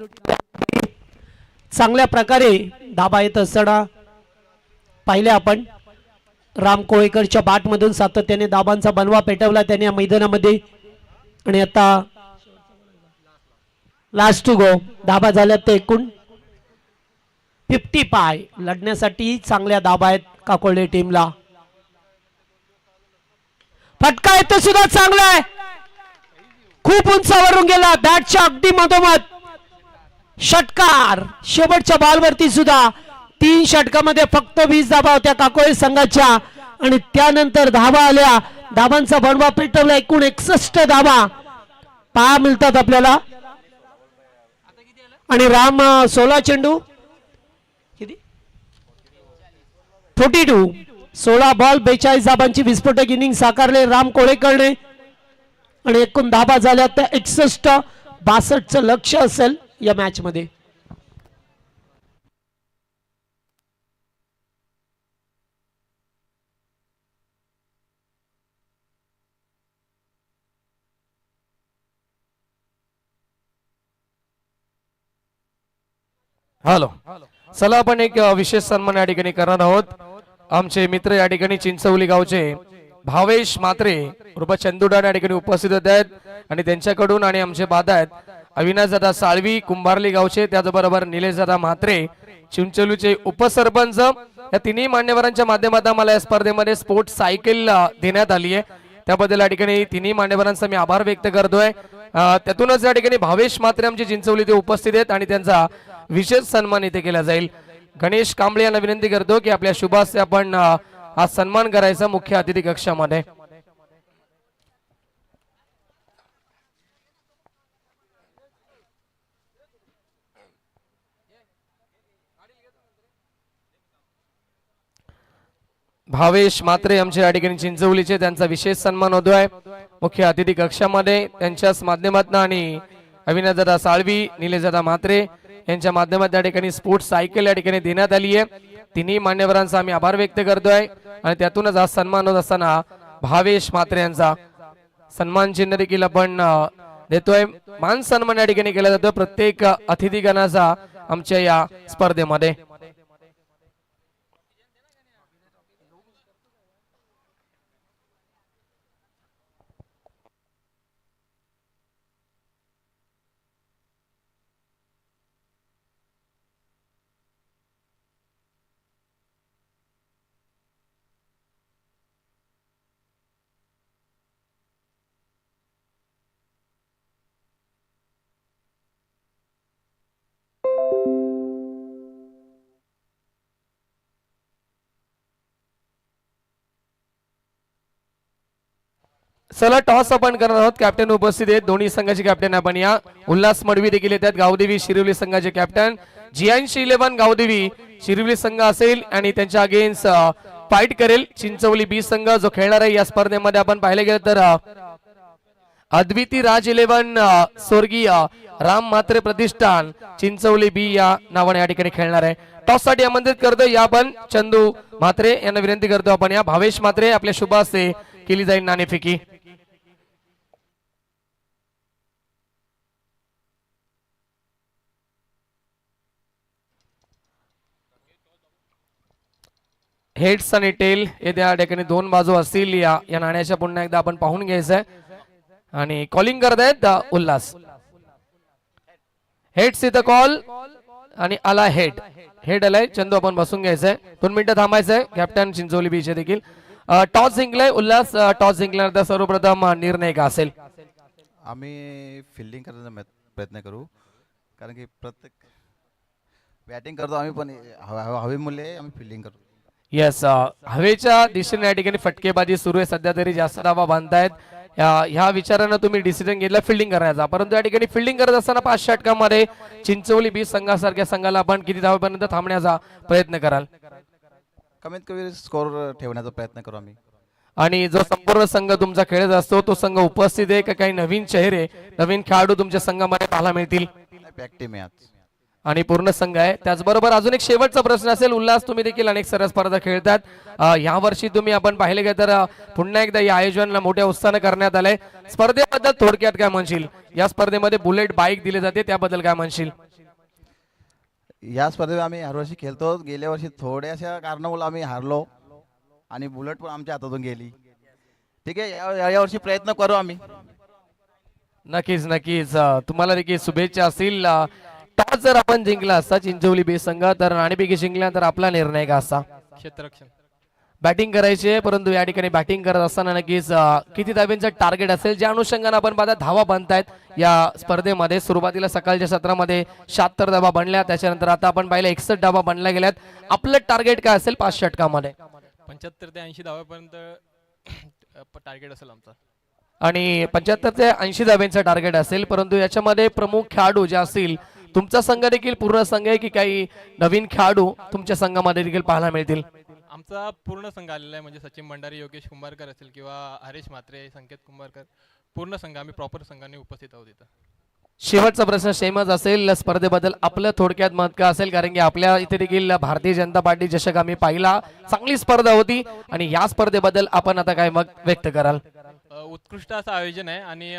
चांगल्या प्रकारे धाबा येत असताना पाहिले आपण राम कोळेकरच्या बॅट मधून सातत्याने धाबांचा बनवा पेटवला त्याने या मैदानामध्ये आणि आता लास्ट टू गो धाबा झाल्यात ते एकूण 50 पाय लढण्यासाठी चांगल्या धाबा आहेत काकोळे टीमला फटका येतो सुद्धा चांगला आहे खूप उंचावरून गेला बॅटच्या अगदी मधोमध षटकार शेवटच्या बॉलवरती सुद्धा 3 षटकामध्ये फक्त 20 धाबा होत्या काकोळे संघाच्या आणि त्यानंतर धाबा आल्या धाबांचा बनवा पेटवला एकूण 61 धाबा पहा मिळतात आपल्याला आणि राम 16 चेंडू 42 16 बॉल 42 धाबांची विस्फोटक इनिंग साकारले राम कोळेकरने आणि एकूण धाबा झाल्या तर 61 62 चं लक्ष असेल या मॅच मध्ये हॅलो चला आपण एक विशेष सन्मान या ठिकाणी करणार आहोत आमचे मित्र या ठिकाणी चिंचवली गावचे भावेश मात्रे उर्फ चंदुडा या ठिकाणी उपस्थित होत आहेत आणि त्यांच्याकडून आणि आमचे बादा आहेत अविनाश दादा साळवी कुंभारली गावचे त्याचबरोबर निलेश दादा म्हात्रे चिंचोलीचे उपसरपंच या तिन्ही मान्यवरांच्या माध्यमातून मला या स्पर्धेमध्ये स्पोर्ट्स सायकल देण्यात आली आहे त्याबद्दल या ठिकाणी तिन्ही मान्यवरांचा मी आभार व्यक्त करतोय त्यातूनच या ठिकाणी भावेश मात्रे आमचे चिंचवली ते उपस्थित आहेत आणि त्यांचा विशेष सन्मान इथे केला जाईल गणेश कांबळे यांना विनंती करतो की आपल्या शुभास्ते आपण हा सन्मान करायचा मुख्य अतिथी कक्षामध्ये भावेश मात्रे आमचे या ठिकाणी चिंचवलीचे त्यांचा विशेष सन्मान होतोय मुख्य अतिथी कक्षामध्ये त्यांच्याच माध्यमातून आणि अविनाशदादा साळवी निलेशदादा म्हात्रे यांच्या माध्यमातून या ठिकाणी स्पोर्ट्स सायकल या ठिकाणी देण्यात आली आहे तिन्ही मान्यवरांचा आम्ही आभार व्यक्त करतोय आणि त्यातूनच हा सन्मान होत असताना भावेश म्हात्रे यांचा सन्मान चिन्ह देखील आपण देतोय मान सन्मान या ठिकाणी केला जातो प्रत्येक अतिथीगणाचा आमच्या या स्पर्धेमध्ये चला टॉस आपण करणार आहोत कॅप्टन उपस्थित आहेत दोन्ही संघाचे कॅप्टन आपण या उल्हास मडवी देखील येतात गावदेवी शिरवली संघाचे कॅप्टन GIC 11 गावदेवी शिरवली संघ असेल आणि त्यांच्या अगेन्स्ट फाईट करेल चिंचवली बी संघ जो खेळणार आहे या स्पर्धेमध्ये आपण पाहिले गेलं तर अद्विती राज 11 स्वर्गीय राम म्हात्रे प्रतिष्ठान चिंचवली बी या नावाने या ठिकाणी खेळणार आहे टॉस साठी आमंत्रित करतो या आपण चंदू म्हात्रे यांना विनंती करतो आपण या भावेश म्हात्रे आपल्या शुभ हस्ते केली जाईल नाणेफेकी हेड्स आणि टेल हे त्या ठिकाणी दोन बाजू असतील या नाण्याच्या पुन्हा एकदा आपण पाहून घ्यायचंय आणि कॉलिंग करत आहेत उल्हास हेड्स इथं कॉल आणि आला हेड आलाय चंदू आपण बसून घ्यायचंय 2 मिनिटं थांबायचंय कॅप्टन चिंचोली बीचे देखील टॉस जिंकलाय उल्हास टॉस जिंकल्यानंतर सर्वप्रथम निर्णय का असेल आम्ही फिल्डिंग करण्याचा प्रयत्न करू कारण की प्रत्येक बॅटिंग करतो आम्ही पण हवेमुळे आम्ही फिल्डिंग करू येस, हवेच्या दिशेने या ठिकाणी फटकेबाजी सुरू आहे. सध्या तरी जास्त धावा बांधतायत. ह्या विचारानं तुम्ही डिसिजन घेतला फिल्डिंग करण्याचा, परंतु या ठिकाणी फिल्डिंग करत असताना 5 षटकांमध्ये चिंचोली बी संघासारख्या संघाला आपण किती धावेपर्यंत थांबण्याचा प्रयत्न कराल? कमीत कमी स्कोर ठेवण्याचा प्रयत्न करू आम्ही. आणि जो संपूर्ण संघ तुमचा खेळत असतो तो संघ उपस्थित आहे का काही नवीन चेहरे नवीन खेळाडू तुमच्या संघामध्ये पाहायला मिळतील? पॅक टीम आहे आज. आणि पूर्ण संघ आहे. त्याचबरोबर अजून एक शेवटचा प्रश्न असेल. उल्हास, तुम्ही देखील अनेक सराव स्पर्धा खेळतात. या वर्षी तुम्ही आपण पाहिले गेलं तर पुन्हा एकदा या आयोजन मोठ्या उत्साहाने करण्यात आलंय. स्पर्धेबद्दल थोडक्यात काय म्हणशील? या स्पर्धेमध्ये बुलेट बाईक दिली जाते, त्याबद्दल काय म्हणशील? या स्पर्धेत आम्ही हर वर्षी खेळतो. गेल्या वर्षी थोड्याशा कारणामुळे आम्ही हारलो आणि बुलेट पण आमच्या हातातून गेली. ठीक आहे, या वर्षी प्रयत्न करू आम्ही. नक्कीच नक्कीच. तुम्हाला देखील शुभेच्छा असतील. टॉस जर आपण जिंकला असता चिंचोली बी संघ तर नाणेफेकी जिंकल्या तर आपला निर्णय का असता? क्षेत्ररक्षण. बॅटिंग करायची आहे, परंतु या ठिकाणी बॅटिंग करत असताना नक्कीच किती धाब्यांचं टार्गेट असेल ज्या अनुषंगाने आपण पाहता धावा बांधतायत या स्पर्धेमध्ये? सुरुवातीला सकाळच्या सत्रामध्ये 76 धावा बनल्या, त्याच्यानंतर आता आपण पाहिलं 61 धावा बनल्या गेल्यात. आपलं टार्गेट काय असेल 5 षटकामध्ये? 75 ते 80 धावापर्यंत टार्गेट असेल आमचा. आणि 75 ते 80 धाब्यांचं टार्गेट असेल, परंतु याच्यामध्ये प्रमुख खेळाडू जे असतील, तुमचा संघ देखील पूर्ण संघ आहे की काही नवीन खेळाडू तुमच्या संघामध्ये देखील पाहायला मिळतील? आमचा पूर्ण संघ आलेला आहे, म्हणजे सचिन भंडारी, योगेश कुंभारकर असेल किंवा हरेश म्हात्रे, संकेत कुंभारकर, पूर्ण संघ आम्ही प्रॉपर संघाने उपस्थित आहोत इथं. शेवटचा प्रश्न सेमच असेल. स्पर्धेबद्दल आपलं थोडक्यात मत का असेल? कारण की आपल्या इथे देखील भारतीय जनता पार्टी चषक आम्ही पाहिला, चांगली स्पर्धा होती, आणि या स्पर्धेबद्दल आपण आता काय मत व्यक्त कराल? उत्कृष्ट असं आयोजन आहे आणि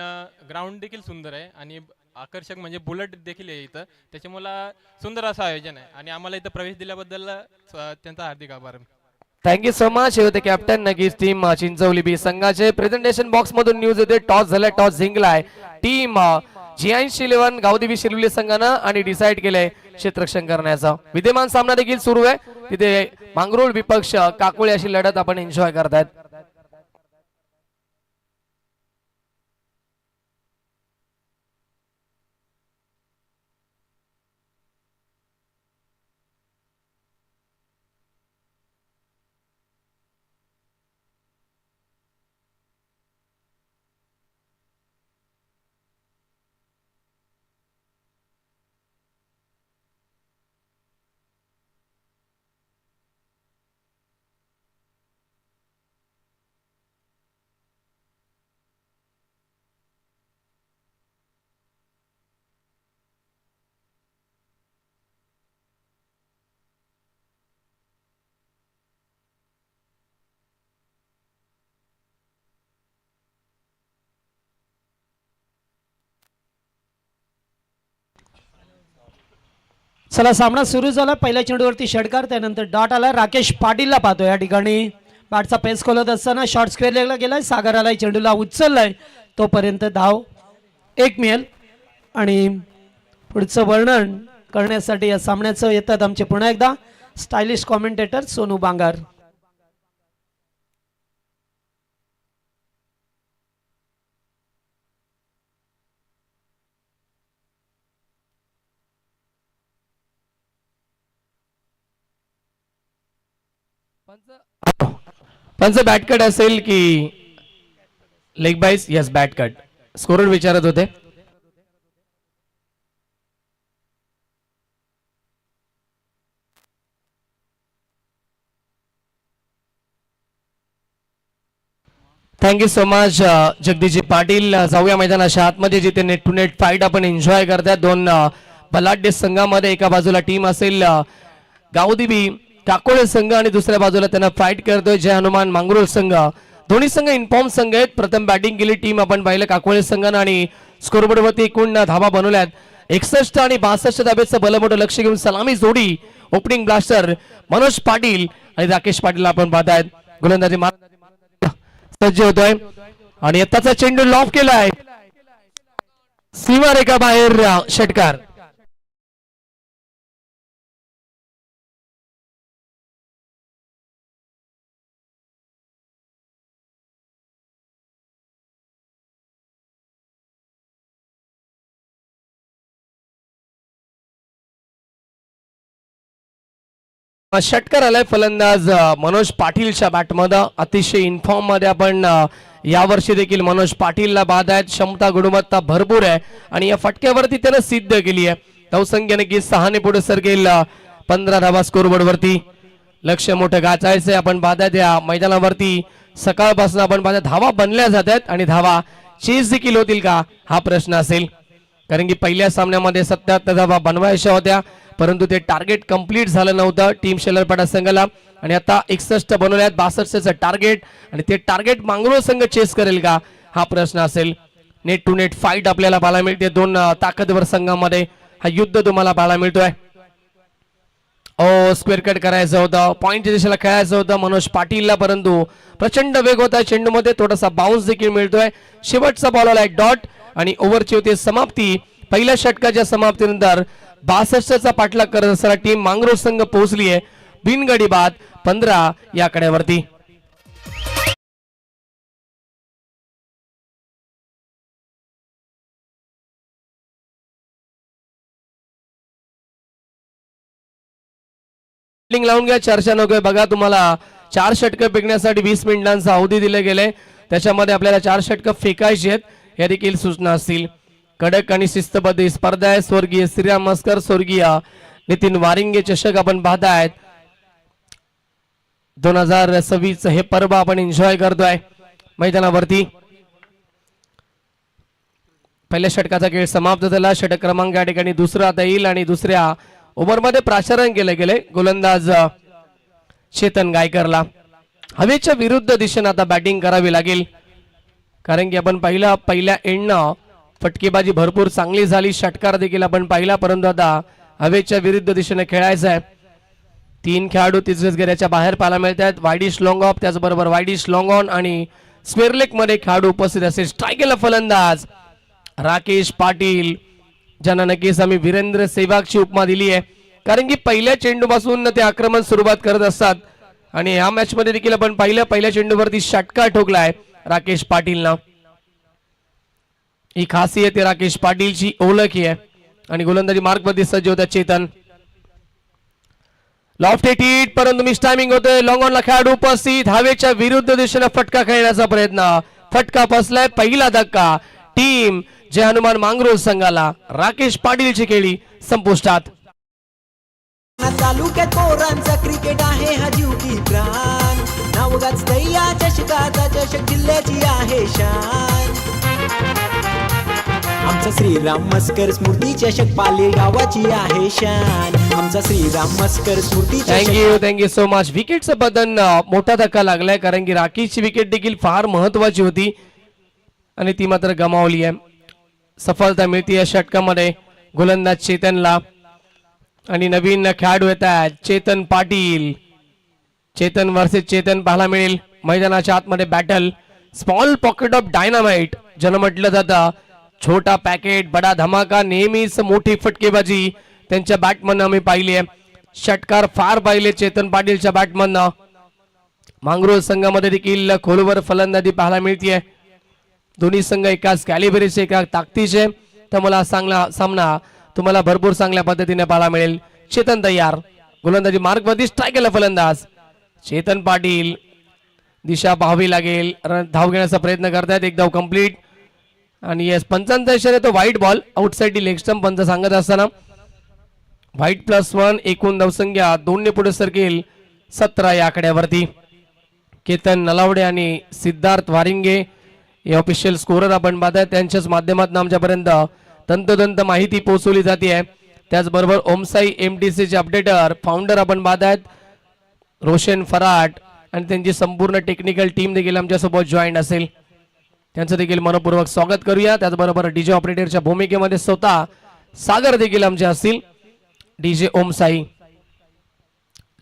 ग्राउंड देखील सुंदर आहे आणि आकर्षक म्हणजे बुलेट देखील आहे इथं, त्याच्यामुळे सुंदर असं आयोजन आहे आणि आम्हाला इथं प्रवेश दिल्याबद्दल त्यांचा हार्दिक आभार. Thank you so much. हे होते captain Nagich team Chincholi B संघाचे. प्रेझेंटेशन बॉक्स मधून न्यूज येते, टॉस झालाय, टॉस जिंकलाय टीम G11 गावदेवी शिरवली संघानं आणि डिसाईड केलंय क्षेत्ररक्षण करण्याचा. विद्यमान सामना देखील सुरू आहे. तिथे मांगरोळ विपक्ष काकोळे अशी लढत आपण एन्जॉय करतायत. चला, सामना सुरू झाला. पहिल्या चेंडूवरती षटकार, त्यानंतर डॉट आला. राकेश पाटीलला पाहतो या ठिकाणी. बॅटचा पेस खोलत असताना शॉर्ट स्क्वेअर लेगला गेलाय. सागर आलाय, चेंडूला उचललाय, तोपर्यंत धाव 1 मिळेल. आणि पुढचं वर्णन करण्यासाठी या सामन्याचं येतात आमचे पुन्हा एकदा स्टायलिश कॉमेंटेटर सोनू बांगार. पंच बॅट कट असेल की लेग बाईस? Yes, bat cut. स्कोरर विचारत होते. Thank you so much Jagdishji Patil. जाऊया मैदानाच्या आतमध्ये जिथे नेट टू नेट फाईट आपण एन्जॉय करतात. दोन बलाढ्य संघामध्ये एका बाजूला टीम असेल गावदेवी काकोळे संघ आणि दुसऱ्या बाजूला त्यांना फाईट करतोय जय हनुमान मांगरोळ संघ. दोन्ही संघ इन्फॉर्म संघ आहेत. प्रथम बॅटिंग केली टीम आपण पाहिलं काकोळे संघानं आणि स्कोरबोर्डवरती एकूण धावा बनवल्यात 61 आणि 62 धाब्याचं भलं लक्ष घेऊन सलामी जोडी ओपनिंग ब्लास्टर मनोज पाटील आणि राकेश पाटील आपण पाहतायत. गोलंदाजी सज्ज होतोय आणि आताचा चेंडू लॉफ केलाय, सीमारेखा बाहेर षटकार. षटकार आलाय फलंदाज मनोज पाटीलच्या बॅटमध्ये. अतिशय इन्फॉर्म मध्ये आपण यावर्षी देखील मनोज पाटीलला बाद आहेत. क्षमता गुणवत्ता भरपूर आहे आणि या फटक्यावरती त्यानं सिद्ध केली आहे. धावसंख्या नक्की 6 ने पुढे सरकेल 15 धावा स्कोरबोर्ड वरती. लक्ष मोठं गाचायचंय. आपण पाहतायत या मैदानावरती सकाळपासून आपण पाहताय धावा बनल्या जात आहेत आणि धावा चेस देखील होतील का हा प्रश्न असेल. कारण की पहिल्या सामन्यामध्ये 77 धावा बनवायच्या होत्या परंतु ते टार्गेट कंप्लीट झालं नव्हतं टीम शेलरपाडा संघाला आणि आता 61 बनवल्यात 62चं टार्गेट आणि ते टार्गेट मांगरोळ संघ चेस करेल का हा प्रश्न असेल. नेट टू नेट फाईट आपल्याला पाहायला मिळते. दोन ताकदवर संघामध्ये हा युद्ध तुम्हाला पाहायला मिळतोय. स्क्वेअर कट करायचं होतं. पॉईंटच्या दिशेला खेळायचं होतं मनोज पाटीलला परंतु प्रचंड वेग होता चेंडूमध्ये. थोडासा बाउन्स देखील मिळतोय. शेवटचा बॉल आला एक डॉट आणि ओव्हरची होती समाप्ती. पहिल्या षटकाच्या समाप्तीनंतर 62चा पाठलाग करत असताना टीम मांगरोळ संघ पोहोचली आहे बिनगडी बाद 15 या कड्यावरती. लावून घ्या. 4 नको बघा. तुम्हाला 4 षटकं फेकण्यासाठी 20 मिनिटांचा अवधी दिले गेले. त्याच्यामध्ये आपल्याला 4 षटकं फेकायची आहेत या देखील सूचना असतील. कडक आणि शिस्तबद्ध स्पर्धा आहे. स्वर्गीय श्रीराम मस्कर स्वर्गीय नितीन वारिंगे चषक आपण पाहतायत. 2026 हे पर्व आपण एन्जॉय करतोय मैदानावरती. पहिल्या षटकाचा खेळ समाप्त झाला. षटक क्रमांक या ठिकाणी दुसरा आता येईल आणि दुसऱ्या ओव्हरमध्ये प्राचारण केले गेले. गोलंदाज चेतन गायकरला हवेच्या विरुद्ध दिशेने आता बॅटिंग करावी लागेल कारण की आपण पहिल्या एंडनं फटकेबाजी भरपूर चांगली झाली. षटकार देखील आपण पाहिला परंतु आता हवेच्या विरुद्ध दिशेने खेळायचं आहे. 3 खेळाडू तिसऱ्याच घेऱ्याच्या बाहेर पाहायला मिळत आहेत. वाईडिश लॉंग ऑफ त्याचबरोबर वाईडिश लॉंग ऑन आणि स्क्वेअर लेग मध्ये खेळाडू उपस्थित असेल. स्ट्रायकेला फलंदाज राकेश पाटील ज्यांना नक्कीच आम्ही वीरेंद्र सेवागची उपमा दिली आहे कारण की पहिल्या चेंडूपासून ते आक्रमण सुरुवात करत असतात आणि या मॅच मध्ये देखील आपण पाहिलं पहिल्या चेंडूवरती षटकार ठोकलाय राकेश पाटीलनं. ही खासियत राकेश पाटीलची ओळख आहे आणि गोलंदाजी मार्ग मध्ये सज्ज होता चेतन. लॉफ्ट हिट परंतु मिस टायमिंग होतोय. लॉंग ऑनला खेळाडू उपस्थित. हवेच्या विरुद्ध दिशेने फटका खेळण्याचा प्रयत्न. फटका बसलाय. पहिला धक्का टीम जय हनुमान मांगरोळ संघाला. राकेश पाटीलची खेळी संपुष्टात. तालुक्यात पोरांचा क्रिकेट आहे हा जीव की प्राण. नाव गाजतंय या चषकाचा. चषक जिल्ह्याची आहे शान. आमचा श्रीराम मस्कर स्मृती चषक पाले गावाची आहे शान. आमचा श्रीराम मस्कर स्मृती थँक्यू सो मच. विकेटचं बदन मोठा धक्का लागलाय कारण की राकेशची विकेट देखील फार महत्वाची होती आणि ती मात्र गमावली आहे. सफलता मिळते या षटकामध्ये गोलंदाज चेतनला आणि नवीन खेळाडू येत आहेत चेतन पाटील. चेतन वर्सेस चेतन पाहायला मिळेल मैदानाच्या आतमध्ये battle. Small pocket of dynamite ज्यानं म्हटलं जातं. छोटा पॅकेट बडा धमाका. नेहमीच मोठी फटकेबाजी त्यांच्या बॅटमधनं आम्ही पाहिली आहे. षटकार फार पाहिले चेतन पाटीलच्या बॅटमधनं. मांगरोळ संघामध्ये देखील खोलवर फलंदाजी पाहायला मिळते. दोन्ही संघ एकाच कॅलिबरीचे एका ताकदीचे त्यामुळे चांगला सामना तुम्हाला भरपूर चांगल्या पद्धतीने पाहायला मिळेल. चेतन तयार. गोलंदाजी मार्ग मध्ये स्ट्राईक केला फलंदाज चेतन पाटील. दिशा पाहावी लागेल. धाव घेण्याचा प्रयत्न करतायत. एक धाव कंप्लीट आणि येस पंचांचा इशारा तो white ball outside leg stump पंच सांगत असताना व्हाईट +1. एकूण धावसंख्या 2 ने पुढे सरकेल 17 या आकड्यावरती. केतन नलावडे आणि सिद्धार्थ वारिंगे हे ऑफिशियल स्कोरर आपण पाहताय. त्यांच्याच माध्यमातून आमच्यापर्यंत तंतोतंत माहिती पोहोचवली जाते. त्याचबरोबर ओमसाई MTC चे अपडेटर फाउंडर आपण पाहतायत रोशन फराट आणि त्यांची संपूर्ण टेक्निकल टीम देखील आमच्यासोबत जॉईन असेल. त्यांचं देखील मनपूर्वक स्वागत करूया. त्याचबरोबर डीजे ऑपरेटरच्या भूमिकेमध्ये स्वतः सागर देखील आमचे असतील. डीजे ओमसाई.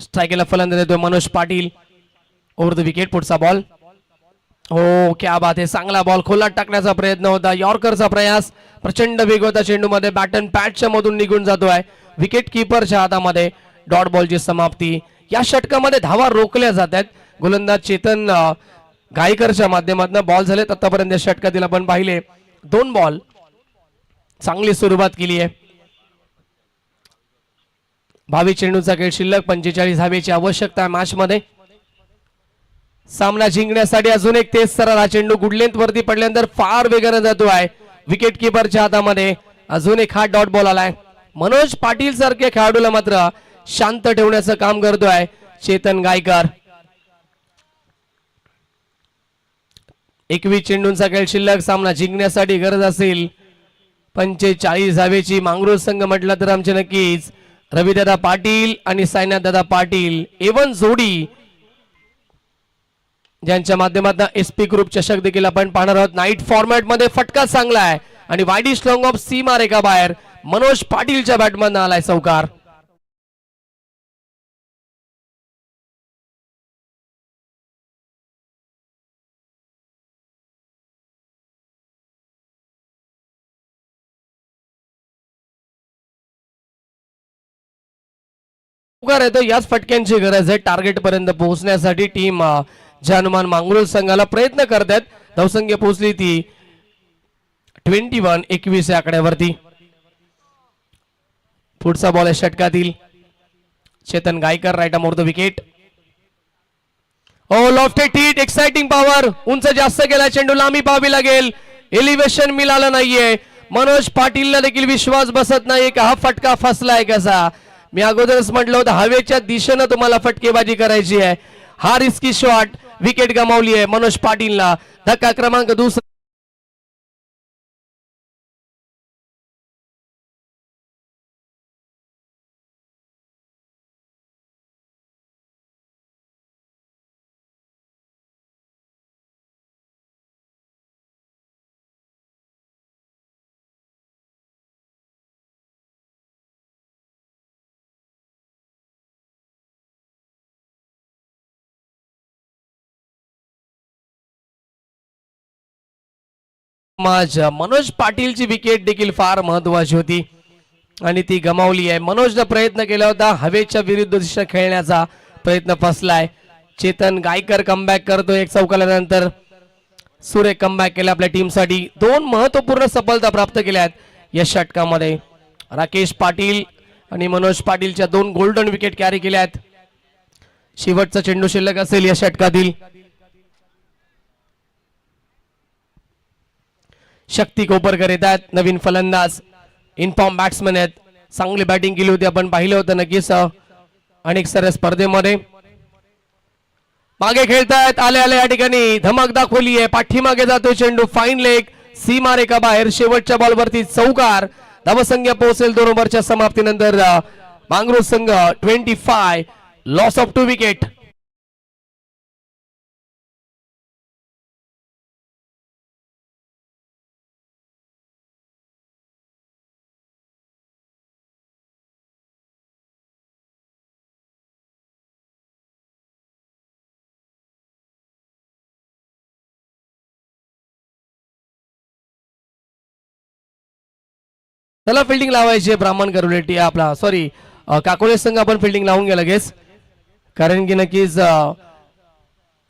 स्ट्रायकेला फलंदाज देतोय Manoj Patil. Over the wicket. पुढचा बॉल. हो क्या बात आहे. चांगला बॉल खोलात टाकण्याचा प्रयत्न होता. यॉर्करचा प्रयास. प्रचंड वेग होता चेंडूमध्ये. बॅटन पॅडच्या मधून निघून जातोय. विकेट किपरच्या हातामध्ये डॉट बॉलची समाप्ती. या षटकामध्ये धावा रोखल्या जात आहेत. गोलंदाज चेतन गायकरच्या माध्यमातून बॉल झाले. आतापर्यंत षटकातील आपण पाहिले 2 बॉल. चांगली सुरुवात केली आहे. 22 चेंडूचा खेळ शिल्लक, 45 धावेची आवश्यकता मॅच मध्ये. सामना जिंकण्यासाठी अजून एक तेज सरळ हा चेंडू गुडलेंथ वरती पडल्यानंतर फार वेगाने जातोय. विकेट किपरच्या हातामध्ये अजून एक हा डॉट बॉल आलाय. मनोज पाटील सारख्या खेळाडूला मात्र शांत ठेवण्याचं काम करतोय चेतन गायकर. 21 चेंडूंचा खेळ शिल्लक. सामना जिंकण्यासाठी गरज असेल 45 धावेची. मांगरूळ संघ म्हटलं तर आमचे नक्कीच रविदादा पाटील आणि साईनाथदादा पाटील एवन जोडी, ज्यांच्या माध्यमातून एसपी ग्रुप चषक देखील आपण पाहणार आहोत. नाईट फॉर्मॅट मध्ये फटका चांगला आहे आणि वाईडी स्ट्रॉंग ऑफ सीमा रेखा बाहेर मनोज पाटीलच्या बॅटमधून आलाय चौकार. येतो. याच फटक्यांची गरज आहे टार्गेट पर्यंत पोहोचण्यासाठी. टीम जानुमान मांगरूळ संघाला प्रयत्न करतात. धावसंख्या पोहोचली ती 21 या आकड्यावरती. पुढचा बॉल आहे षटकातील Chetan Gaykar, right more the wicket. Oh lofted hit, exciting power, उंच जास्त गेला चेंडू, लांबी पाहावी लागेल. एलिव्हेशन मिळालं नाहीये. मनोज पाटीलला देखील विश्वास बसत नाही का हा फटका फसलाय कसा. मी अगोदरच म्हटलं होतं हवेच्या दिशेनं तुम्हाला फटकेबाजी करायची आहे. हा रिस्की शॉट, विकेट गमावली आहे मनोज पाटीलला. धक्का क्रमांक दुसरा. मनोज पाटीलची विकेट देखील फार महत्वाची होती आणि ती गमावली आहे. मनोजने प्रयत्न केला होता हवेच्या विरुद्ध दिशा खेळण्याचा, प्रयत्न फसलाय. चेतन गायकर कमबॅक करतो एक चौकाल्यानंतर. सुरेख कमबॅक केला आपल्या टीमसाठी. 2 महत्वपूर्ण सफलता प्राप्त केल्या आहेत या षटकामध्ये. राकेश पाटील आणि मनोज पाटीलच्या 2 गोल्डन विकेट कॅरी केल्या आहेत. शेवटचा चेंडू शिल्लक असेल या षटकातील. शक्ती कोपरकर येतात, नवीन फलंदाज, इनफॉर्म बॅट्समन आहेत. चांगली बॅटिंग केली होती, आपण पाहिलं होतं नक्कीच अनेक साऱ्या स्पर्धेमध्ये. मागे खेळतायत, आले आले या ठिकाणी धमक दाखवली आहे. पाठीमागे जातो चेंडू, फाईन लेग, सीमा रेखा बाहेर. शेवटच्या बॉलवरती चौकार. धावसंख्या पोहोचेल 2 ओव्हरच्या समाप्तीनंतर. मांगरूळ संघ 25, लॉस ऑफ 2 विकेट. त्याला फिल्डिंग लावायची ब्राह्मण गरुलेटी आपला सॉरी काकोळे संघ आपण फिल्डिंग लावून घ्या लगेच, कारण की नक्कीच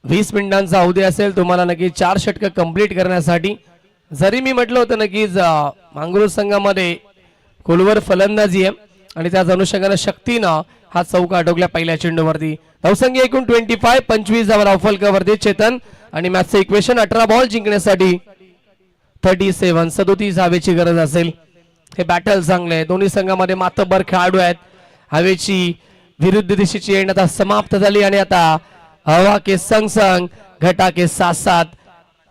20 मिनिटांचा अवधी असेल तुम्हाला नक्कीच 4 षटक कंप्लीट करण्यासाठी. जरी मी म्हटलं होतं नक्कीच मांगरूळ संघामध्ये खोलवर फलंदाजी आहे आणि त्याच अनुषंगाने शक्तीनं हा चौका अडवला पहिल्या चेंडूवरती. धावसंख्या एकूण 25, 25 धावा धावफलकावरती चेतन आणि मॅचचं इक्वेशन 18 बॉल जिंकण्यासाठी 37 37 धावेची गरज असेल. हे बॅटल चांगले आहे. दोन्ही संघामध्ये मातब्बर खेळाडू आहेत. हवेची विरुद्ध दिशेची एंड आता समाप्त झाली आणि आता हवा के संग संग घटा के साथ साथ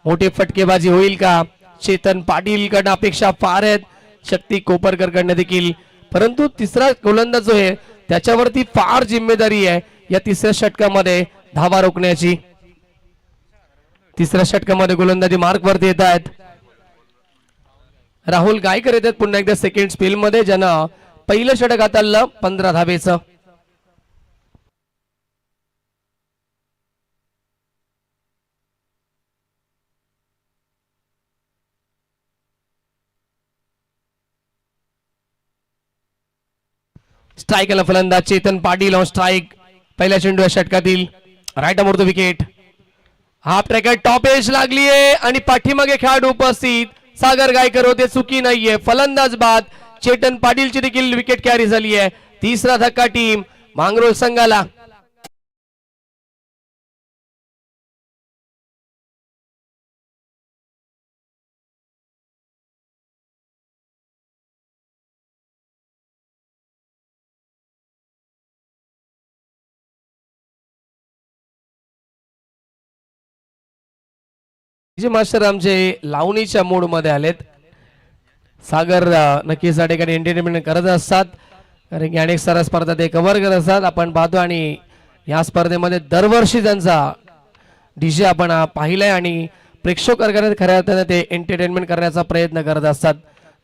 मोठी फटकेबाजी होईल का. चेतन पाटील कडनं अपेक्षा फार आहेत, शक्ती कोपरकर कडनं देखील, परंतु तिसरा गोलंदाज जो आहे त्याच्यावरती फार जिम्मेदारी आहे या तिसऱ्या षटकामध्ये धावा रोखण्याची. तिसऱ्या षटकामध्ये गोलंदाजी मार्क वरती येत आहेत. राहुल गायकर येतात पुन्हा एकदा सेकंड स्पेल मध्ये, ज्यानं पहिलं षटक हाताळलं 15 धावेचं. स्ट्राईकला फलंदाज चेतन पाटील ऑन स्ट्राईक. पहिल्या चेंडू षटकातील right more the wicket. Half tracker top edge लागली आहे आणि पाठीमागे खेळाडू उपस्थित सागर गायकर होते, चुकी नाहीये. फलंदाज बाद चेतन पाटीलची देखील विकेट कॅरी झाली आहे. तिसरा धक्का टीम मांगरोळ संघाला. मास्टर आमचे लावणीच्या मोड मध्ये आलेत. सागर नक्कीच या ठिकाणी एंटरटेनमेंट करत असतात, कारण की अनेक साऱ्या स्पर्धा ते कव्हर करत असतात. आपण पाहतो आणि या स्पर्धेमध्ये दरवर्षी त्यांचा डीजे आपण पाहिलाय आणि प्रेक्षक वर्गाने खऱ्या अर्थाने ते एंटरटेनमेंट करण्याचा प्रयत्न करत असतात.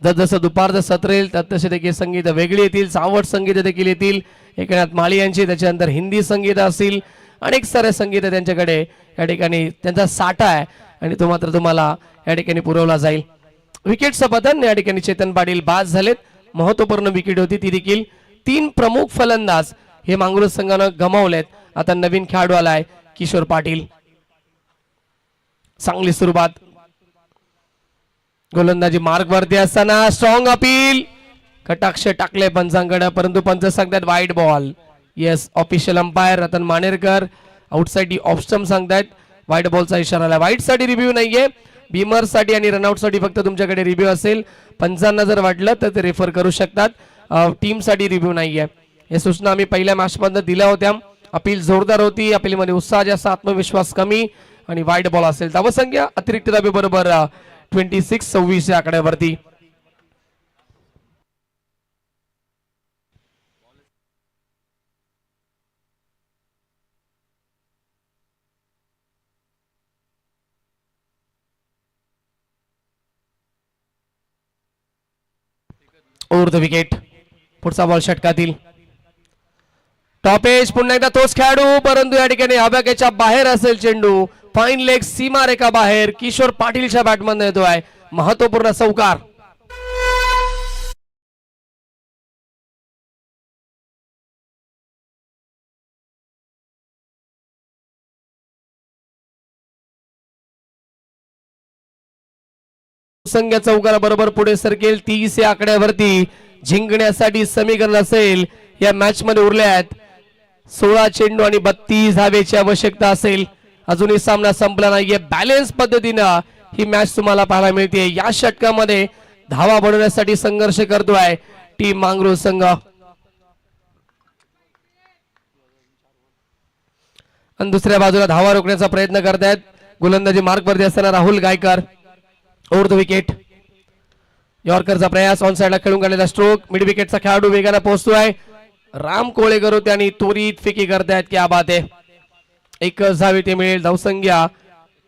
जसं दुपारचं सत्र येईल तसे देखील संगीत वेगळी येतील, सावट संगीत देखील येतील. एकनाथ माळी यांची, त्याच्यानंतर हिंदी संगीत असतील, अनेक सारे संगीत त्यांच्याकडे या ठिकाणी त्यांचा साठा आहे आणि तो मात्र तुम्हाला या ठिकाणी पुरवला जाईल. विकेटचं पतन या ठिकाणी चेतन पाटील बाद झालेत. महत्वपूर्ण विकेट होती ती देखील. 3 प्रमुख फलंदाज हे मांगरोळ संघानं गमावलेत. आता नवीन खेळाडू आलाय किशोर पाटील. चांगली सुरुवात, गोलंदाजी मार्क वरती असताना स्ट्रॉंग अपील, कटाक्ष टाकले पंचांकडे, परंतु पंच सांगतात wide ball. Yes, official umpire Ratan Manerkar outside off stump सांगतायत वाईट बॉलचा इशारा आला. वाईट साठी रिव्ह्यू नाहीये, बीमर साठी आणि रनआउट साठी फक्त तुमच्याकडे रिव्ह्यू असेल. पंचांना जर वाटलं तर ते रेफर करू शकतात. टीम साठी रिव्ह्यू नाहीये. या सूचना आम्ही पहिल्या मॅच मध्ये दिल्या होत्या. अपील जोरदार होती, अपील मध्ये उत्साह जास्त, आत्मविश्वास कमी आणि वाईट बॉल असेल. धावसंख्या अतिरिक्त धाबे बरोबर 26-26 या आकड्यावरती. Over the wicket. पुढचा बॉल षटकातील. टॉप एज पुन्हा एकदा तोच खेळाडू, परंतु या ठिकाणी आबाक्याच्या बाहेर असेल चेंडू. फाईन लेग सीमा रेखा बाहेर. किशोर पाटीलच्या बॅटमधून येतोय महत्वपूर्ण चौकार. संघ चौकारा बरोबर पुढे सरकेल. 30 या आकड्यावरती जिंकण्यासाठी समीकरण असेल या मॅच मध्ये उरले आहेत. 16 चेंडू आणि 32 धावेची आवश्यकता असेल. अजूनही सामना संपला नाहीये. बॅलेन्स पद्धतीनं ही मॅच तुम्हाला पाहायला मिळते. या षटकामध्ये धावा बनवण्यासाठी संघर्ष करतोय टीम मांगरोळ संघ. आणि दुसऱ्या बाजूला धावा रोखण्याचा प्रयत्न करतायत गोलंदाजी मार्क वरती असताना Rahul Gaykar. Over the wicket. यॉर्करचा प्रयास, ऑन साइडला खेळून काढलेला स्ट्रोक. मिड विकेटचा खेळाडू वेगाने पोहोचतोय. राम कोळेकर होते आणि त्वरित फेकी करतायत. क्या बात आहे. 1 धाव इथे मिळेल. धावसंख्या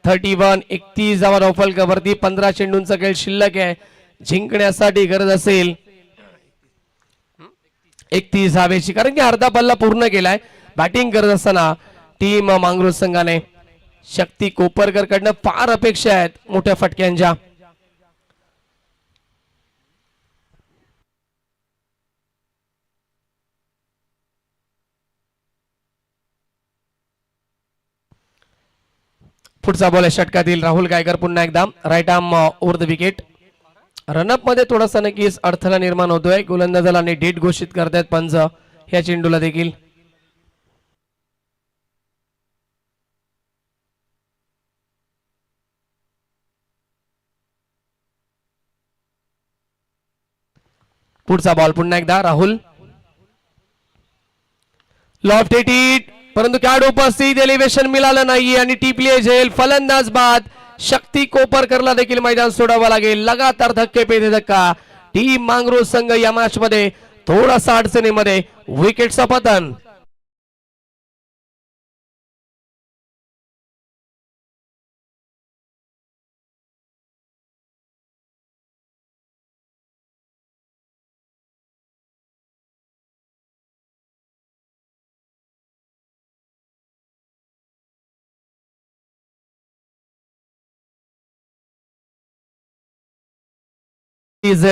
31. 31 धावा धावफलकावरती. 15 चेंडूंचा खेळ शिल्लक आहे. जिंकण्यासाठी गरज असेल 31 धावेची, कारण की अर्धा पल्ला पूर्ण केलाय. बॅटिंग करत असताना टीम मांगरोळ संघाने शक्ती कोपरकर कडनं फार अपेक्षा आहेत मोठ्या फटक्यांच्या. पुढचा बॉल आहे षटकातील. राहुल गायकर पुन्हा एकदा right arm over the wicket. Run up मध्ये थोडासा नक्कीच अडथळा निर्माण होतोय. गोलंदाजाला डेट घोषित करतायत पंच ह्या चेंडूला देखील. पुढचा बॉल पुन्हा एकदा राहुल. लॉफ्ट हिट, परंतु खेळाडू उपस्थित, एलिव्हेशन मिळालं नाही आणि टिपली झेल. फलंदाज बाद. शक्ती कोपरकरला देखील मैदान सोडावं लागेल. लगातार धक्के पे धक्का. टीम मांगरोळ संघ या मॅच मध्ये थोडासा अडचणीमध्ये. विकेटचं पतन.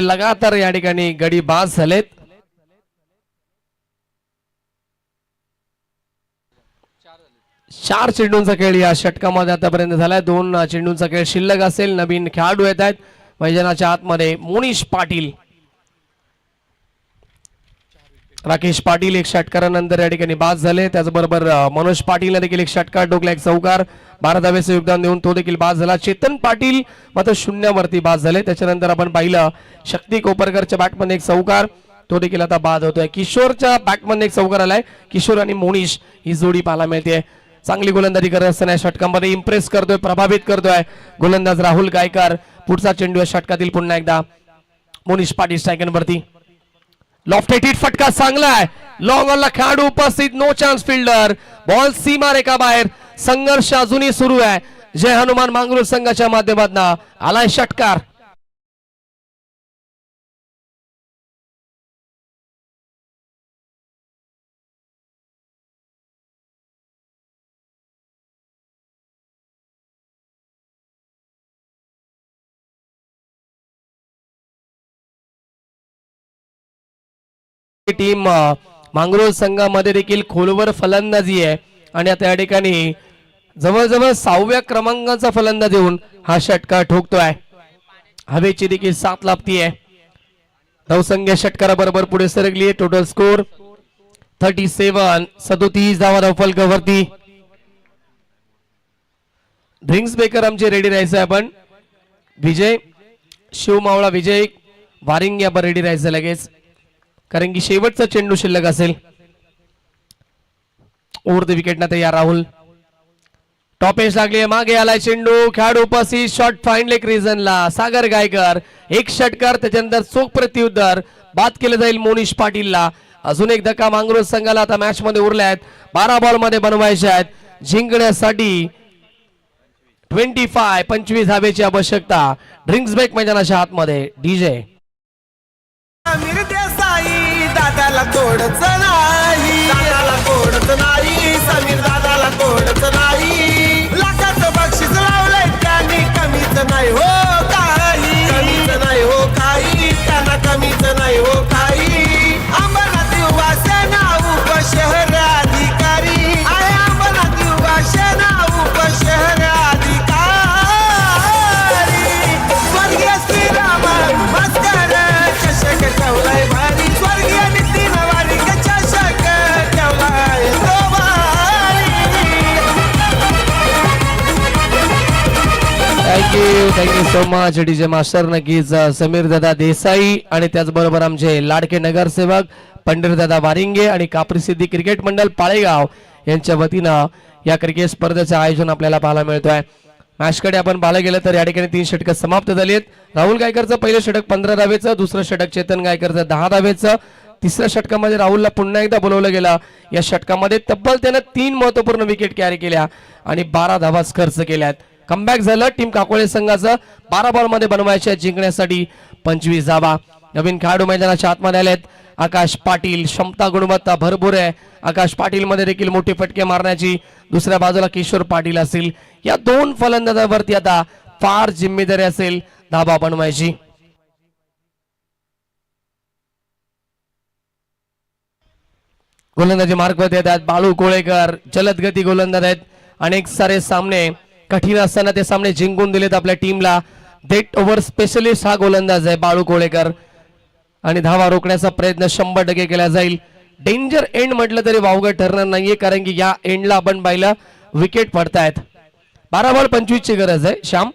लगातार या ठिकाणी गडी बाद झालेत. चार चेंडूंचा खेळ या षटकामध्ये आतापर्यंत झालाय. 2 चेंडूंचा खेळ शिल्लक असेल. नवीन खेळाडू येत आहेत मैदानाच्या आतमध्ये. मोनिश पाटील. राकेश पाटील एक षटकारानंतर या ठिकाणी बाद झाले. त्याचबरोबर मनोज पाटीलने देखील एक षटकार ठोकला, एक चौकार 12 धावेचे योगदान देऊन तो देखील बाद झाला. चेतन पाटील मात्र शून्यावरती बाद झाले. त्याच्यानंतर आपण पाहिलं शक्ती कोपरकरच्या बॅटमध्ये एक चौकार, तो देखील आता बाद होतोय. किशोरच्या बॅटमध्ये एक चौकार आलाय. किशोर आणि मोनिश ही जोडी पाहायला मिळते. चांगली गोलंदाजी करत असताना या षटकामध्ये इम्प्रेस करतोय, प्रभावित करतोय गोलंदाज राहुल गायकर. पुढचा चेंडू या षटकातील पुन्हा एकदा मोनिश पाटील स्ट्रायकरवरती. लॉफ्टेड हिट फटका चांगला आहे. लॉंग ऑनला खेळाडू उपस्थित, नो चान्स फिल्डर. बॉल सीमा रेखा बाहेर. संघर्ष अजूनही सुरू आहे. जय हनुमान मांगरूळ संघाच्या माध्यमातून आलाय षटकार. टीम मांगरोळ संघामध्ये देखील खोलवर फलंदाजी आहे आणि आता या ठिकाणी जवळजवळ 6व्या क्रमांकाचा फलंदाज येऊन हा षटकार ठोकतोय. हवेची देखील साथ लाभतीये. धावसंख्या षटकाराबरोबर पुढे सरकली आहे. टोटल स्कोर 37 धावा धावफलकावरती. ड्रिंक्स बेकर आमचे रेडी राहायचं. आपण विजय शिवमावळा विजय वारिंग आपण रेडी राहायचं लगेच, कारण की शेवटचा चेंडू शिल्लक असेल. ओव्हर द विकेट ना तयार राहुल. टॉप एज लागली, मागे आलाय चेंडू. खेळाडू उपस्थित, शॉट फाईन लेग रिजनला. सागर गायकर एक षटकार, त्याच्यानंतर चोख प्रत्युत्तर बाद केलं जाईल मोनिश पाटीलला. अजून एक धक्का मांगरोळ संघाला आता मॅच मध्ये उरले आहेत. 12 बॉल मध्ये बनवायचे आहेत. जिंकण्यासाठी 25 धावेची आवश्यकता. ड्रिंक्स ब्रेक मैदानाच्या आतमध्ये. डीजे समीर देसाई दादाला तोडच नाही, दादाला तोडच नाही, समीर दादाला तोडच नाही. लाखाचं बक्षीस लावलंय त्यांनी, कमीच नाही हो काही, कमीच नाही हो काही, त्यांना कमीच नाही हो काही. अंबरनाथ युवा सेना उपशहर अधिकारी आहे, अंबरनाथ युवा सेना उपशहर अधिकारी. स्वर्गीय श्रीराम भास्कर चषक ठेवलाय भारी, स्वर्गीय नितीन वारिक चषक ठेवलाय तो भारी. Thank you so much DJ master. नक्कीच समीर दादा देसाई आणि त्याचबरोबर आमचे लाडके नगरसेवक पंढरदादा वारिंगे आणि कापरी सिद्धी क्रिकेट मंडळ पाळेगाव यांच्या वतीनं या क्रिकेट स्पर्धेचं आयोजन आपल्याला पाहायला मिळतोय. मॅचकडे आपण पाहायला गेलं तर या ठिकाणी 3 षटकं समाप्त झाली आहेत. राहुल गायकरचं पहिलं षटक 15 धावेचं, दुसरं षटक चेतन गायकरचं 10 धावेचं. तिसऱ्या षटकामध्ये राहुलला पुन्हा एकदा बोलवलं गेलं. या षटकामध्ये तब्बल त्यानं 3 महत्वपूर्ण विकेट कॅरी केल्या आणि 12 धावाच खर्च केल्यात. कमबॅक झालं टीम काकोळे संघाचं. 12 बॉल मध्ये बनवायच्या जिंकण्यासाठी 25 धावा. नवीन खेळाडू मैदानाच्या आतमध्ये आलेत. आकाश पाटील, क्षमता गुणवत्ता भरपूर आहे. आकाश पाटील मध्ये देखील मोठे फटके मारण्याची. दुसऱ्या बाजूला किशोर पाटील असतील. या 2 फलंदाजांवरती आता फार जिम्मेदारी असेल धाबा बनवायची. गोलंदाजी मार्कवरती येतात बाळू कोळेकर. जलद गती गोलंदाज आहेत. अनेक सारे सामने कठीण असताना ते सामने जिंकून दिलेत आपल्या टीमला. डेट ओव्हर स्पेशलिस्ट हा गोलंदाज आहे बाळू कोळेकर आणि धावा रोखण्याचा प्रयत्न 100% केला जाईल. डेंजर एंड म्हटलं तरी वावगं ठरणार नाहीये, कारण की या एंडला आपण पाहिलं विकेट पडतायत. 12 बॉल 25 ची गरज आहे. श्याम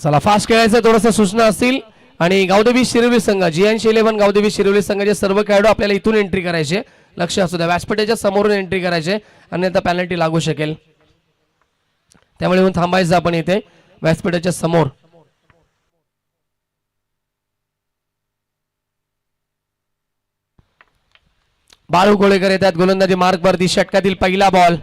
चला फास्ट खेळायचं, थोडंसं सूचना असतील. आणि गावदेवी शिरवली संघ GN11 गावदेवी शिरवली संघाचे सर्व खेळाडू आपल्याला इथून एंट्री करायचे. लक्ष असू द्या, व्यासपीठाच्या समोरून एंट्री करायचे, अन्यथा पेनल्टी लागू शकेल. त्यामुळे येऊन थांबायचं आपण इथे व्यासपीठाच्या समोर. बाळू कोळेकर येतात गोलंदाजी मार्क वरती. षटकातील पहिला बॉल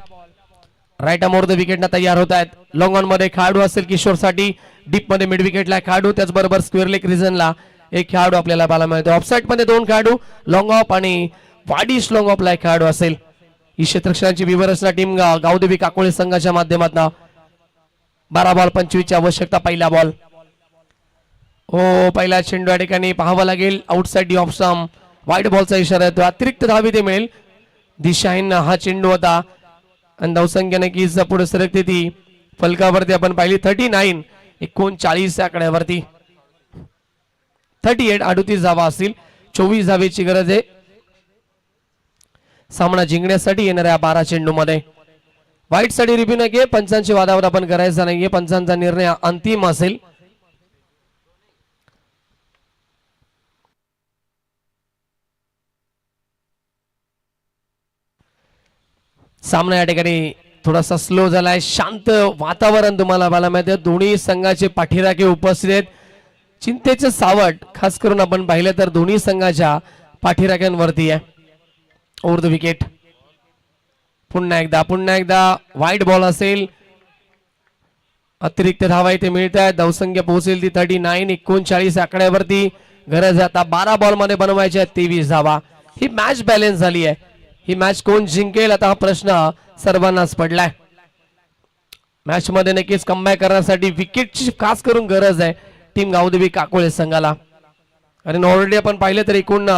राईट अमोर द विकेटना तयार होत आहेत. लॉंग ऑन मध्ये खेळाडू असेल किशोरसाठी. डीप मध्ये मिड विकेटला खेळाडू, त्याचबरोबर स्क्वेअर लेग रिजनला एक खेळाडू आपल्याला पाहायला मिळतो. ऑफसाईड मध्ये 2 खेळाडू, लॉंग ऑफ आणि वाडीश लॉंग ऑफला एक खेळाडू असेल. ही क्षेत्ररक्षणाची विवरचना टीम गावदेवी काकोळे संघाच्या माध्यमातून. 12 बॉल 25 ची आवश्यकता. पहिला बॉल हो, पहिला चेंडू या ठिकाणी पाहावा लागेल. Outside D off stump, wide बॉलचा इशारा येतो. अतिरिक्त धावी ते मिळेल. दिशाहीन हा चेंडू होता आणि धावसंख्या नक्कीच पुढे सरकते ती फलकावरती आपण पाहिली 39 39 आकड्यावरती 38 38 धावा असतील. 24 धावेची गरज आहे सामना जिंकण्यासाठी येणाऱ्या 12 चेंडू मध्ये. वाईट साठी रिव्ह्यू नये, पंचांची वादावर आपण करायचा नाहीये, पंचांचा निर्णय अंतिम असेल. सामना या ठिकाणी थोडासा स्लो झालाय. शांत वातावरण तुम्हाला पाहायला मिळते. दोन्ही संघाचे पाठीराखे उपस्थित आहेत. चिंतेचे सावट खास करून आपण पाहिलं तर दोन्ही संघाच्या पाठीराख्यांवरती आहे. Over the wicket. पुन्हा एकदा वाईट बॉल असेल. अतिरिक्त धावा इथे मिळत आहेत. धावसंख्या पोहोचेल ती 39 39 आकड्यावरती. गरज आता 12 बॉल मध्ये बनवायच्या 23 धावा. ही मॅच बॅलन्स झाली आहे. ही मॅच कोण जिंकेल आता हा प्रश्न सर्वांनाच पडलाय. मॅच मध्ये नक्कीच कमबॅक करण्यासाठी विकेटची खास करून गरज आहे टीम गावदेवी काकोळे संघाला. आणि ऑलरेडी आपण पाहिलं तर एकूण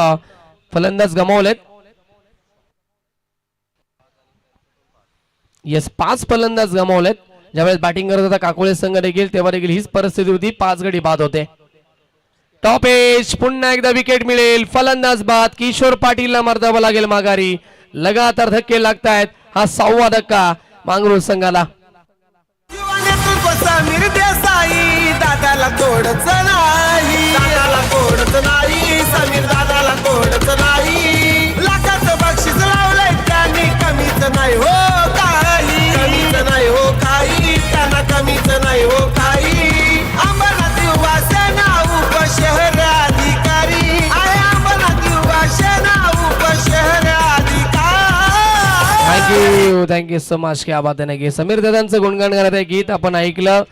फलंदाज गमावलेत. येस 5 फलंदाज गमावलेत. ज्यावेळेस बॅटिंग करत होता काकोळे संघ देखील तेव्हा देखील हीच परिस्थिती होती. 5 गडी बाद होते. टॉप एज पुन्हा एकदा विकेट मिळेल. फलंदाज बाद. किशोर पाटीलला मर्दावा लागेल माघारी. लगातार धक्के लागतायत. हा 6वा धक्का मांगरूळ संघाला. युवा नेतृत्व समीर देसाई दादाला कोडच नाही. दादाला कोडच नाही. समीर दादाला कोडच नाही. लाखाचं बक्षीस लावलंय त्यांनी कमीच नाही हो काही. कमीच नाही हो काही. त्यांना कमीच नाही हो काही. अंबरनाथ युवा सेना उपशहर अधिकारी आहे. अंबरनाथ युवा सेना उपशहर अधिकारी. Thank you so much. क्या बात आहे की समीर दादांचं गुणगान करत आहे गीत आपण ऐकलं.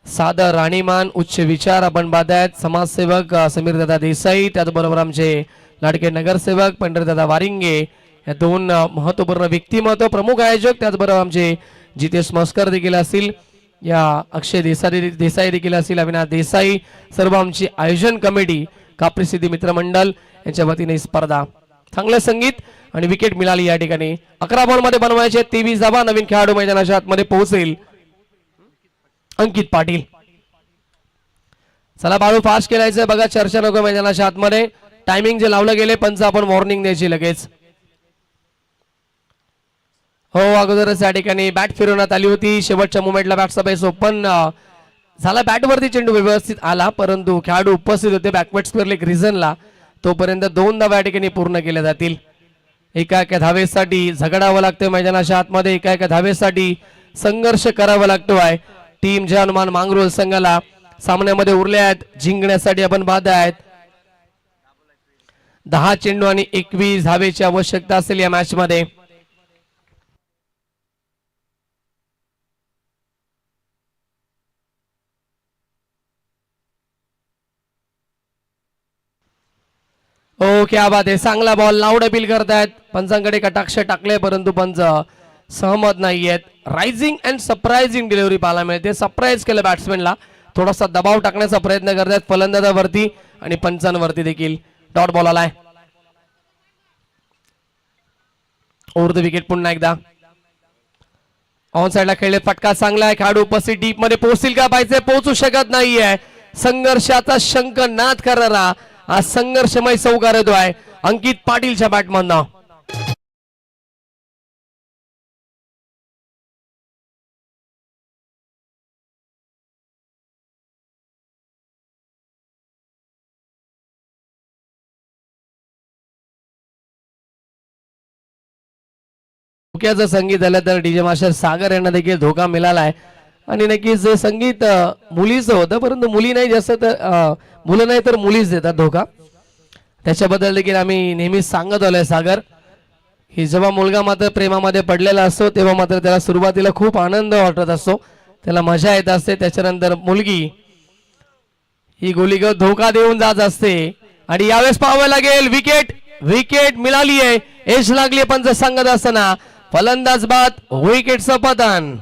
सादर राणीमान उच्च विचार आपण पाहतायत. समाजसेवक समीर दादा देसाई, त्याचबरोबर आमचे लाडके नगरसेवक पंढरदादा वारिंगे या 2 महत्वपूर्ण व्यक्तिमत्व प्रमुख आयोजक, त्याचबरोबर आमचे जितेश मस्कर देखील असतील, या अक्षय देसाई देखील असतील, अविनाश देसाई, सर्व आमची आयोजन कमिटी, कापरी सिद्धी मित्रमंडळ यांच्या वतीने स्पर्धा. चांगलं संगीत आणि विकेट मिळाली या ठिकाणी. 11 बॉल मध्ये बनवायचे 23 धावा. नवीन खेळाडू मैदानाच्या आतमध्ये पोहोचेल अंकित पाटील. चला बाळू फास्ट खेळायचं बघा. चर्चा नको मैदानाच्या आतमध्ये. टायमिंग जे लावलं गेले पंच आपण वॉर्निंग द्यायची लगेच. हो अगोदरच या ठिकाणी बॅट फिरवण्यात आली होती. शेवटच्या मुमेंटला बॅटचा बेस ओपन झाला. बॅटवरती चेंडू व्यवस्थित आला परंतु खेळाडू उपस्थित होते बॅकवर्ड स्क्वेअर लेग रिझनला. तोपर्यंत 2 धावा या ठिकाणी पूर्ण केल्या जातील. एका धावेसाठी झगडावं लागतं मैदानाच्या आतमध्ये. एका धावेसाठी संघर्ष करावा लागतो आहे. टीम जे हनुमान मांगरोळ संघाला सामन्यामध्ये उरले आहेत जिंकण्यासाठी आपण बाधा आहेत. 10 चेंडू आणि 21 धावेची आवश्यकता असेल या मॅच मध्ये. ओ क्या बात आहे. चांगला बॉल लाऊड अपील करतायत. पंचांकडे कटाक्ष टाकले परंतु पंच सहमत नाहीयेत. रायझिंग अँड सरप्राइजिंग डिलिव्हरी पाहायला मिळते. सरप्राईज केलं बॅट्समॅनला. थोडासा दबाव टाकण्याचा प्रयत्न करतायत फलंदाजावरती आणि पंचांवरती देखील. डॉट बॉल आलाय. ओव्हर द विकेट पुन्हा एकदा. ऑन साइडला खेळले. फटका चांगला आहे. खेळाडू उपस्थित डीप मध्ये पोहोचतील का पाहिजे. पोहोचू शकत नाहीये. संघर्षाचा शंख नाद करणारा हा संघर्षमय चौकार येतोय अंकित पाटीलच्या बॅटमधनं. धोक्याचं संगीत आलं तर डीजे मास्टर सागर यांना देखील धोका मिळालाय. आणि नक्कीच संगीत मुलीचं होतं परंतु मुली नाही जास्त तर मुलं नाही तर मुलीच देतात धोका. त्याच्याबद्दल देखील आम्ही नेहमीच सांगत आलोय सागर की जेव्हा मुलगा मात्र प्रेमामध्ये पडलेला असतो तेव्हा मात्र त्याला सुरुवातीला खूप आनंद वाटत असतो, त्याला मजा येत असते. त्याच्यानंतर मुलगी ही गोलीगत धोका देऊन जात असते. आणि यावेळेस पाहावं लागेल विकेट. विकेट मिळाली आहे. एज लागली पंच सांगत असताना. फलंदाज बाद. विकेटचं पतन.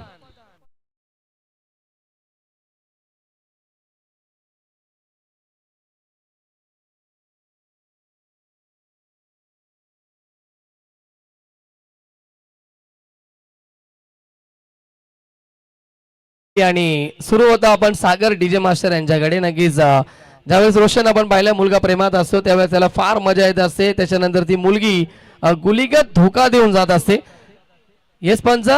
आणि सुरू होता आपण सागर डीजे मास्टर यांच्याकडे. नक्कीच ज्यावेळेस रोशन आपण पाहिलं मुलगा प्रेमात असतो त्यावेळेस त्याला फार मजा येत असते. त्याच्यानंतर ती मुलगी गुलीगत धोका देऊन जात असते. येस पंच.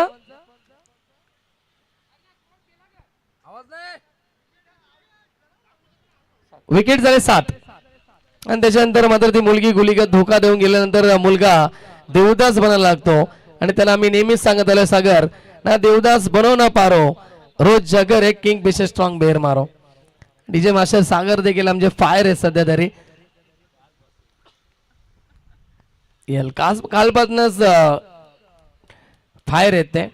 विकेट झाले 7 आणि त्याच्यानंतर मात्र ती मुलगी गुलीगत धोका देऊन गेल्यानंतर मुलगा देवदास बनायला लागतो. आणि त्याला आम्ही नेहमीच सांगत आलोय सागर ना देवदास बनो ना पारो रोज जगर एक किंग पेक्षा स्ट्रॉंग बेर मारो. डीजे मास्टर सागर देखील आमचे फायर आहे सध्या तरी. कालपासूनच फायर आहेत ते.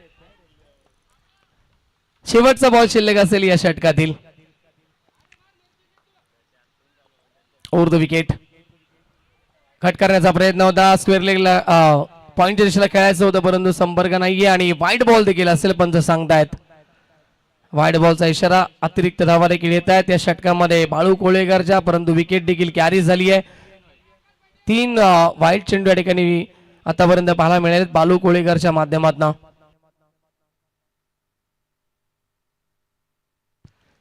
शेवटचा बॉल शिल्लक असेल या षटकातील. Over the wicket. कट करण्याचा प्रयत्न होता. स्क्वेअर लेगला पॉइंटच्या दिशेला खेळायचं होतं परंतु संपर्क नाहीये आणि व्हाईट बॉल देखील असेल पंच सांगतायत. व्हाईट बॉलचा इशारा. अतिरिक्त धावा देखील येत आहेत या षटकामध्ये बाळू कोळेकरच्या परंतु विकेट देखील कॅरी झाली आहे. 3 व्हाईट चेंडू या ठिकाणी आतापर्यंत पाहायला मिळाले बाळू कोळेकरच्या माध्यमातून.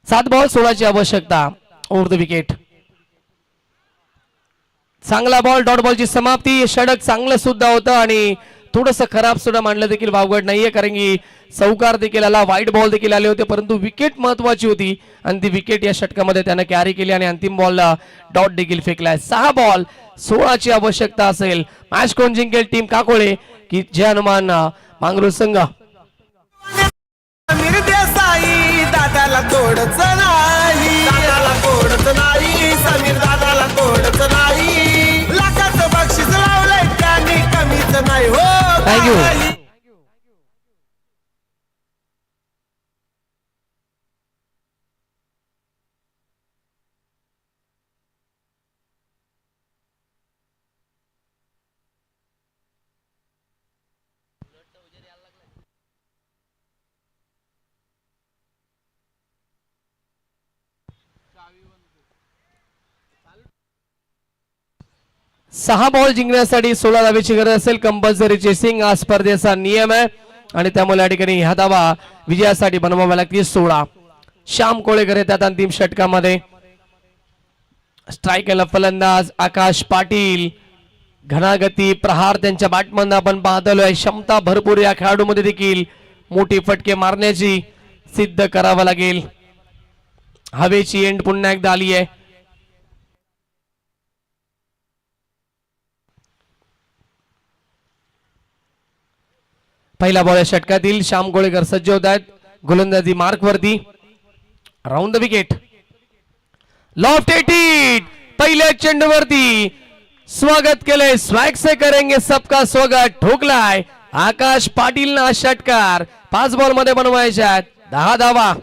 7 बॉल 16ची आवश्यकता. Over the wicket. चांगला बॉल. डॉट बॉलची समाप्ती. षटक चांगलं सुद्धा होतं आणि थोडस खराब सुद्धा मानलं देखील वावगड नाहीये कारण की चौकार देखील आला. व्हाईट बॉल देखील आले होते परंतु विकेट महत्वाची होती आणि ती विकेट या षटकामध्ये त्यानं कॅरी केली आणि अंतिम बॉलला डॉट देखील फेकलाय. 6 बॉल 16ची आवश्यकता असेल. मॅच कोण जिंकेल टीम काकोळे की जय हनुमान मांगरू संघ. समीर देसाई दादाला तोडच नाही. दादाला तोडच नाही. समीर दादाला तोडच नाही. लाखाचं बक्षीस लावलंय त्यांनी कमीच नाही हो. थँक्यू. सहा बॉल जिंकण्यासाठी 16 धावेची गरज असेल. कंपल्सरी चेसिंग हा स्पर्धेचा नियम आहे आणि त्यामुळे या ठिकाणी ह्या धावा विजयासाठी बनवाव्या लागतील. 16. श्याम कोळेकर येतात अंतिम षटकामध्ये. स्ट्राईकला फलंदाज आकाश पाटील. घनागती प्रहार त्यांच्या बॅटमधून आपण पाहतोय. क्षमता भरपूर या खेळाडूमध्ये देखील. मोठी फटके मारण्याची सिद्ध करावं लागेल. हवेची एंड पुन्हा एकदा आली आहे. पहिला बॉल षटकातील. श्याम कोळेकर सज्ज होत आहेत गोलंदाजी मार्क वरती. Round the wicket. लॉफ्ट एटीट. पहिल्या चेंडूवरती स्वागत केलंय. स्वॅग से करेंगे सबका स्वागत. ठोकलाय आकाश पाटील ना षटकार. 5 बॉल मध्ये बनवायच्या 10 धावा.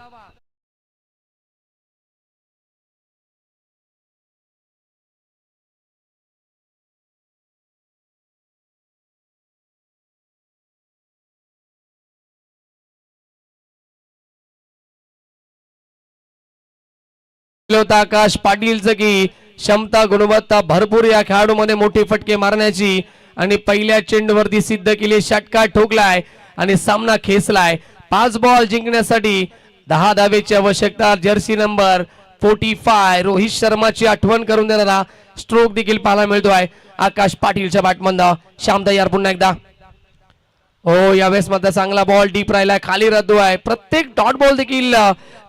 होता आकाश पाटीलचं की क्षमता गुणवत्ता भरपूर या खेळाडूमध्ये मोठी फटके मारण्याची आणि पहिल्या चेंडूवरती सिद्ध केली. षटकार ठोकलाय आणि सामना खेचलाय. 5 बॉल जिंकण्यासाठी 10 धावेची आवश्यकता. जर्सी नंबर 45 रोहित शर्माची आठवण करून देणारा स्ट्रोक देखील पाहायला मिळतोय आकाश पाटीलच्या बॅटमधून. श्याम तयार पुन्हा एकदा. हो यावेळेस मात्र चांगला बॉल डीप राहिलाय. खाली रद्दू आहे. प्रत्येक डॉट बॉल देखील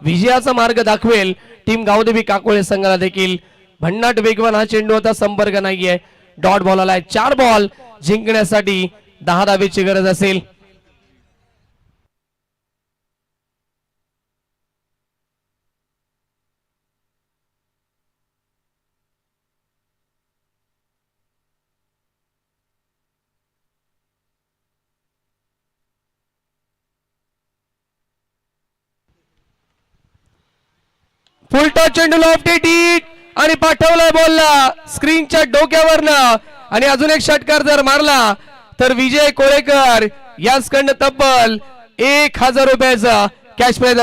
विजयाचा मार्ग दाखवेल टीम गावदेवी काकोळे संघाला देखील. भन्नाट वेगवान हा चेंडू होता. संपर्क नाहीये. डॉट बॉल आलाय. 4 बॉल जिंकण्यासाठी 10 धावेची गरज असेल. फुलटॉस चेंडू लॉफ्ट एटीट आणि पाठवलाय बॉलला स्क्रीनच्या डोक्यावरनं आणि अजून एक षटकार जर मारला तर विजय कोळेकर याचकडनं तब्बल 1000 रुपयाचा कॅश प्राइज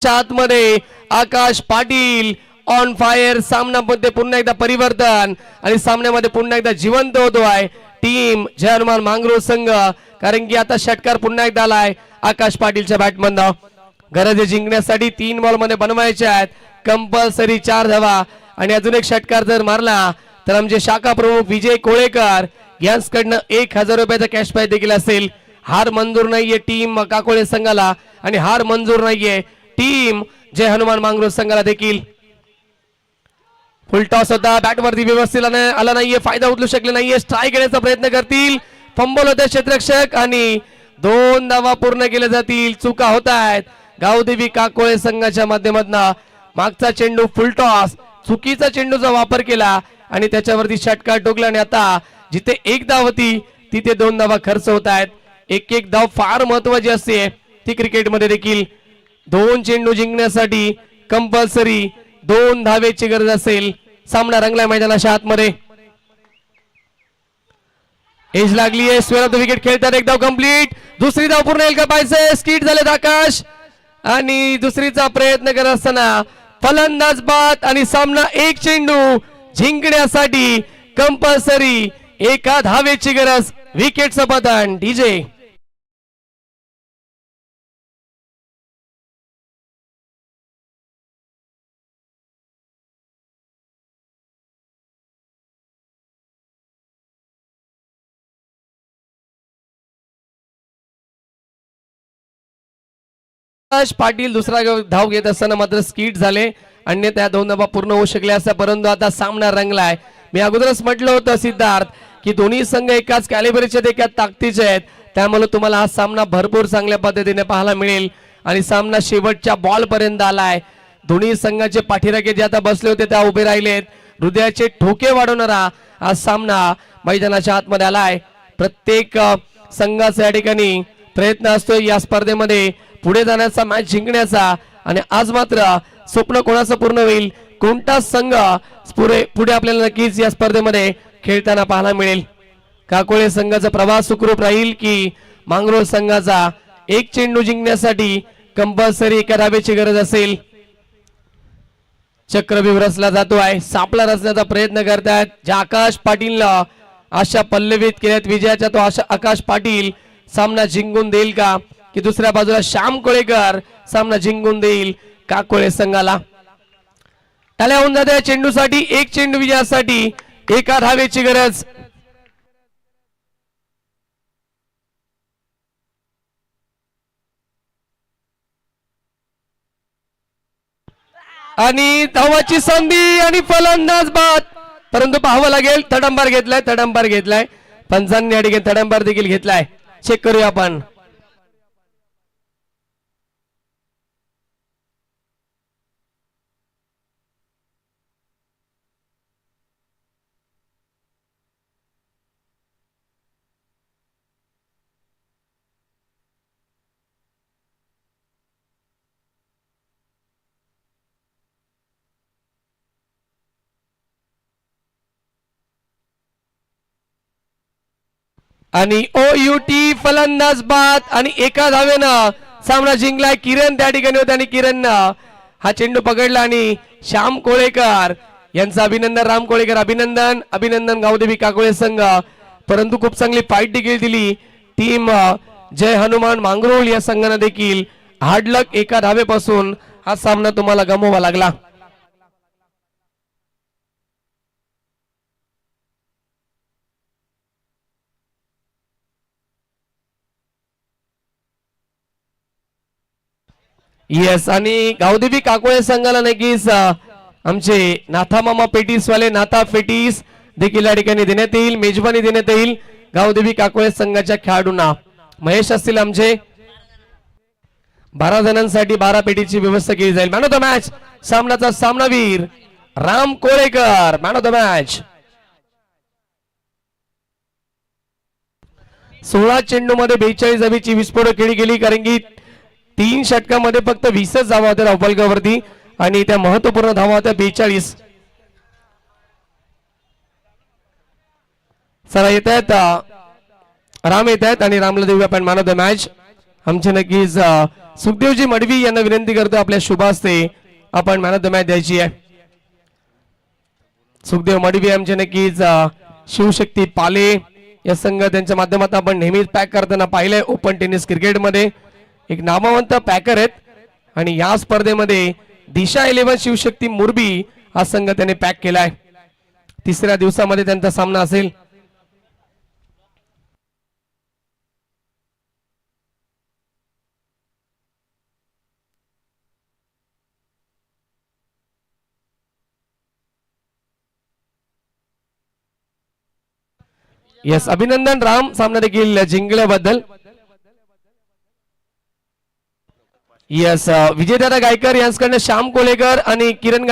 आतमध्ये आकाश पाटील ऑन फायर. सामन्यामध्ये पुन्हा एकदा परिवर्तन आणि सामन्यामध्ये पुन्हा एकदा जिवंत होतोय टीम जय हनुमान मांगरोळ संघ, कारण की आता षटकार पुन्हा एकदा आलाय आकाश पाटीलच्या बॅटमधनं. गरज आहे जिंकण्यासाठी 3 बॉल मध्ये बनवायचे आहेत कंपल्सरी 4 धावा, आणि अजून एक षटकार जर मारला तर आमचे शाखा प्रमुख विजय कोळेकर यांच्याकडनं 1000 रुपयाचा कॅश प्राइज देखील असेल. हार मंजूर नाहीये टीम काकोळे संघाला आणि हार मंजूर नाहीये टीम जय हनुमान मांगरोळ संघाला देखील. फुल टॉस होता, बॅटवरती व्यवस्थित आला नाहीये, फायदा उचलू शकले नाहीये. स्ट्राईक घेण्याचा प्रयत्न करतील, फंबल होते क्षेत्ररक्षक आणि 2 धावा पूर्ण केल्या जातील. चुका होत आहेत गावदेवी काकोळे संघाच्या माध्यमातून. मागचा चेंडू फुल टॉस, चुकीचा चेंडूचा वापर केला आणि त्याच्यावरती षटकार टोकला आणि आता जिथे 1 धाव होती तिथे 2 धावा खर्च होत आहेत. एक धाव फार महत्वाची असते ती क्रिकेटमध्ये देखील. 2 चेंडू जिंकण्यासाठी कंपल्सरी 2 धावेची गरज असेल. सामना रंगला मैदानाच्या आतमध्ये. एज लागली आहे, स्वेर विकेट खेळतात. 1 धाव कंप्लीट, दुसरी धाव पूर्ण येईल का पाहिजे. स्किट झालेत आकाश आणि दुसरीचा प्रयत्न करत असताना फलंदाज बाद आणि सामना 1 चेंडू जिंकण्यासाठी कंपल्सरी 1 धावेची गरज. विकेटचं पतन डीजे. आकाश पाटील दुसरा धाव घेत असताना मात्र स्किट झाले, अन्यथा 2 धावा पूर्ण होऊ शकल्या असत्या, परंतु आता सामना रंगलाय. मी अगोदरच म्हटलं होतं सिद्धार्थ की दोन्ही संघ एकाच कॅलिबरचे एकाच ताकदीचे आहेत, त्यामुळे तुम्हाला हा सामना भरपूर चांगल्या पद्धतीने पाहायला मिळेल आणि सामना शेवटच्या बॉल पर्यंत आलाय. दोन्ही संघाचे पाठीराखे जे आता बसले होते त्या उभे राहिलेत. हृदयाचे ठोके वाढवणारा हा सामना मैदानाच्या आतमध्ये आलाय. प्रत्येक संघाचा या ठिकाणी प्रयत्न असतोय या स्पर्धेमध्ये पुढे जाण्याचा, मॅच जिंकण्याचा, आणि आज मात्र स्वप्न कोणाचं पूर्ण होईल, कोणता संघ पुढे आपल्याला नक्कीच या स्पर्धेमध्ये खेळताना पाहायला मिळेल. काकोळे संघाचा प्रवास सुखरूप राहील की मांगरोळ संघाचा 1 चेंडू जिंकण्यासाठी कंपल्सरी 1 धावेची गरज असेल. चक्रव्यूह रचला जातोय, सापळा रचण्याचा प्रयत्न करतायत. ज्या आकाश पाटीलला आशा पल्लवित केल्यात विजयाच्या, तो आकाश पाटील सामना जिंकून देईल का, की दुसऱ्या बाजूला श्याम कोळेकर सामना जिंकून देईल काकोळे संघाला. टाळ्या होऊन जाते चेंडूसाठी. 1 चेंडू विजयासाठी 1 धावेची गरज. आणि धावाची संधी आणि फलंदाज बाद, परंतु पाहावं लागेल. तडंबार घेतलाय पंचांनी या ठिकाणी तडंबार देखील घेतलाय. चेक करूया आपण. आणि OUT फलंदाज बाद आणि 1 धावेनं सामना जिंकलाय. किरण त्या ठिकाणी होते आणि किरणनं हा चेंडू पकडला आणि श्याम कोळेकर यांचं अभिनंदन. राम कोळेकर अभिनंदन गावदेवी काकोळे संघ. परंतु खूप चांगली फाईट देखील दिली टीम जय हनुमान मांगरोळ या संघाने देखील. हार्ड लक 1 धावेपासून हा सामना तुम्हाला गमवावा लागला. येस, आणि गावदेवी काकोळे संघाला नक्कीच आमचे नाथा मामा पेटीस वाले नाथा पेटीस देखील या ठिकाणी देण्यात येईल, मेजबानी देण्यात येईल गावदेवी काकोळे संघाच्या खेळाडूंना. महेश असतील आमचे. 12 जणांसाठी 12 पेटीची व्यवस्था केली जाईल. मॅन ऑफ द मॅच सामनाचा सामनावीर Ram Kolekar, man of the match. 16 चेंडू मध्ये 42 धावेची विस्फोटक खेळी गेली, कारण की 3 षटकामध्ये फक्त 20च धावा होत्या धावफलकावरती आणि त्या महत्वपूर्ण धावा होत्या 42. चला येत आहेत राम येत आहेत आणि रामला देऊया आपण मॅन ऑफ द मॅच. आमचे नक्कीच सुखदेवजी मडवी यांना विनंती करतो आपल्या शुभ हस्ते आपण मॅन ऑफ द मॅच द्यायची आहे. सुखदेव मडवी आमचे नक्कीच शिवशक्ती पाले या संघ त्यांच्या माध्यमातून आपण नेहमीच पॅक करताना पाहिलंय. ओपन टेनिस क्रिकेटमध्ये एक नामवंत पॅकर आहेत आणि या स्पर्धेमध्ये दिशा 11 शिवशक्ती मुरबी हा संघ त्याने पॅक केलाय. तिसऱ्या दिवसामध्ये त्यांचा सामना असेल. येस, अभिनंदन राम सामना देखील जिंकल्याबद्दल. येस, विजयदादा गायकर यांच्याकडनं श्याम कोलेकर आणि किरण गायकर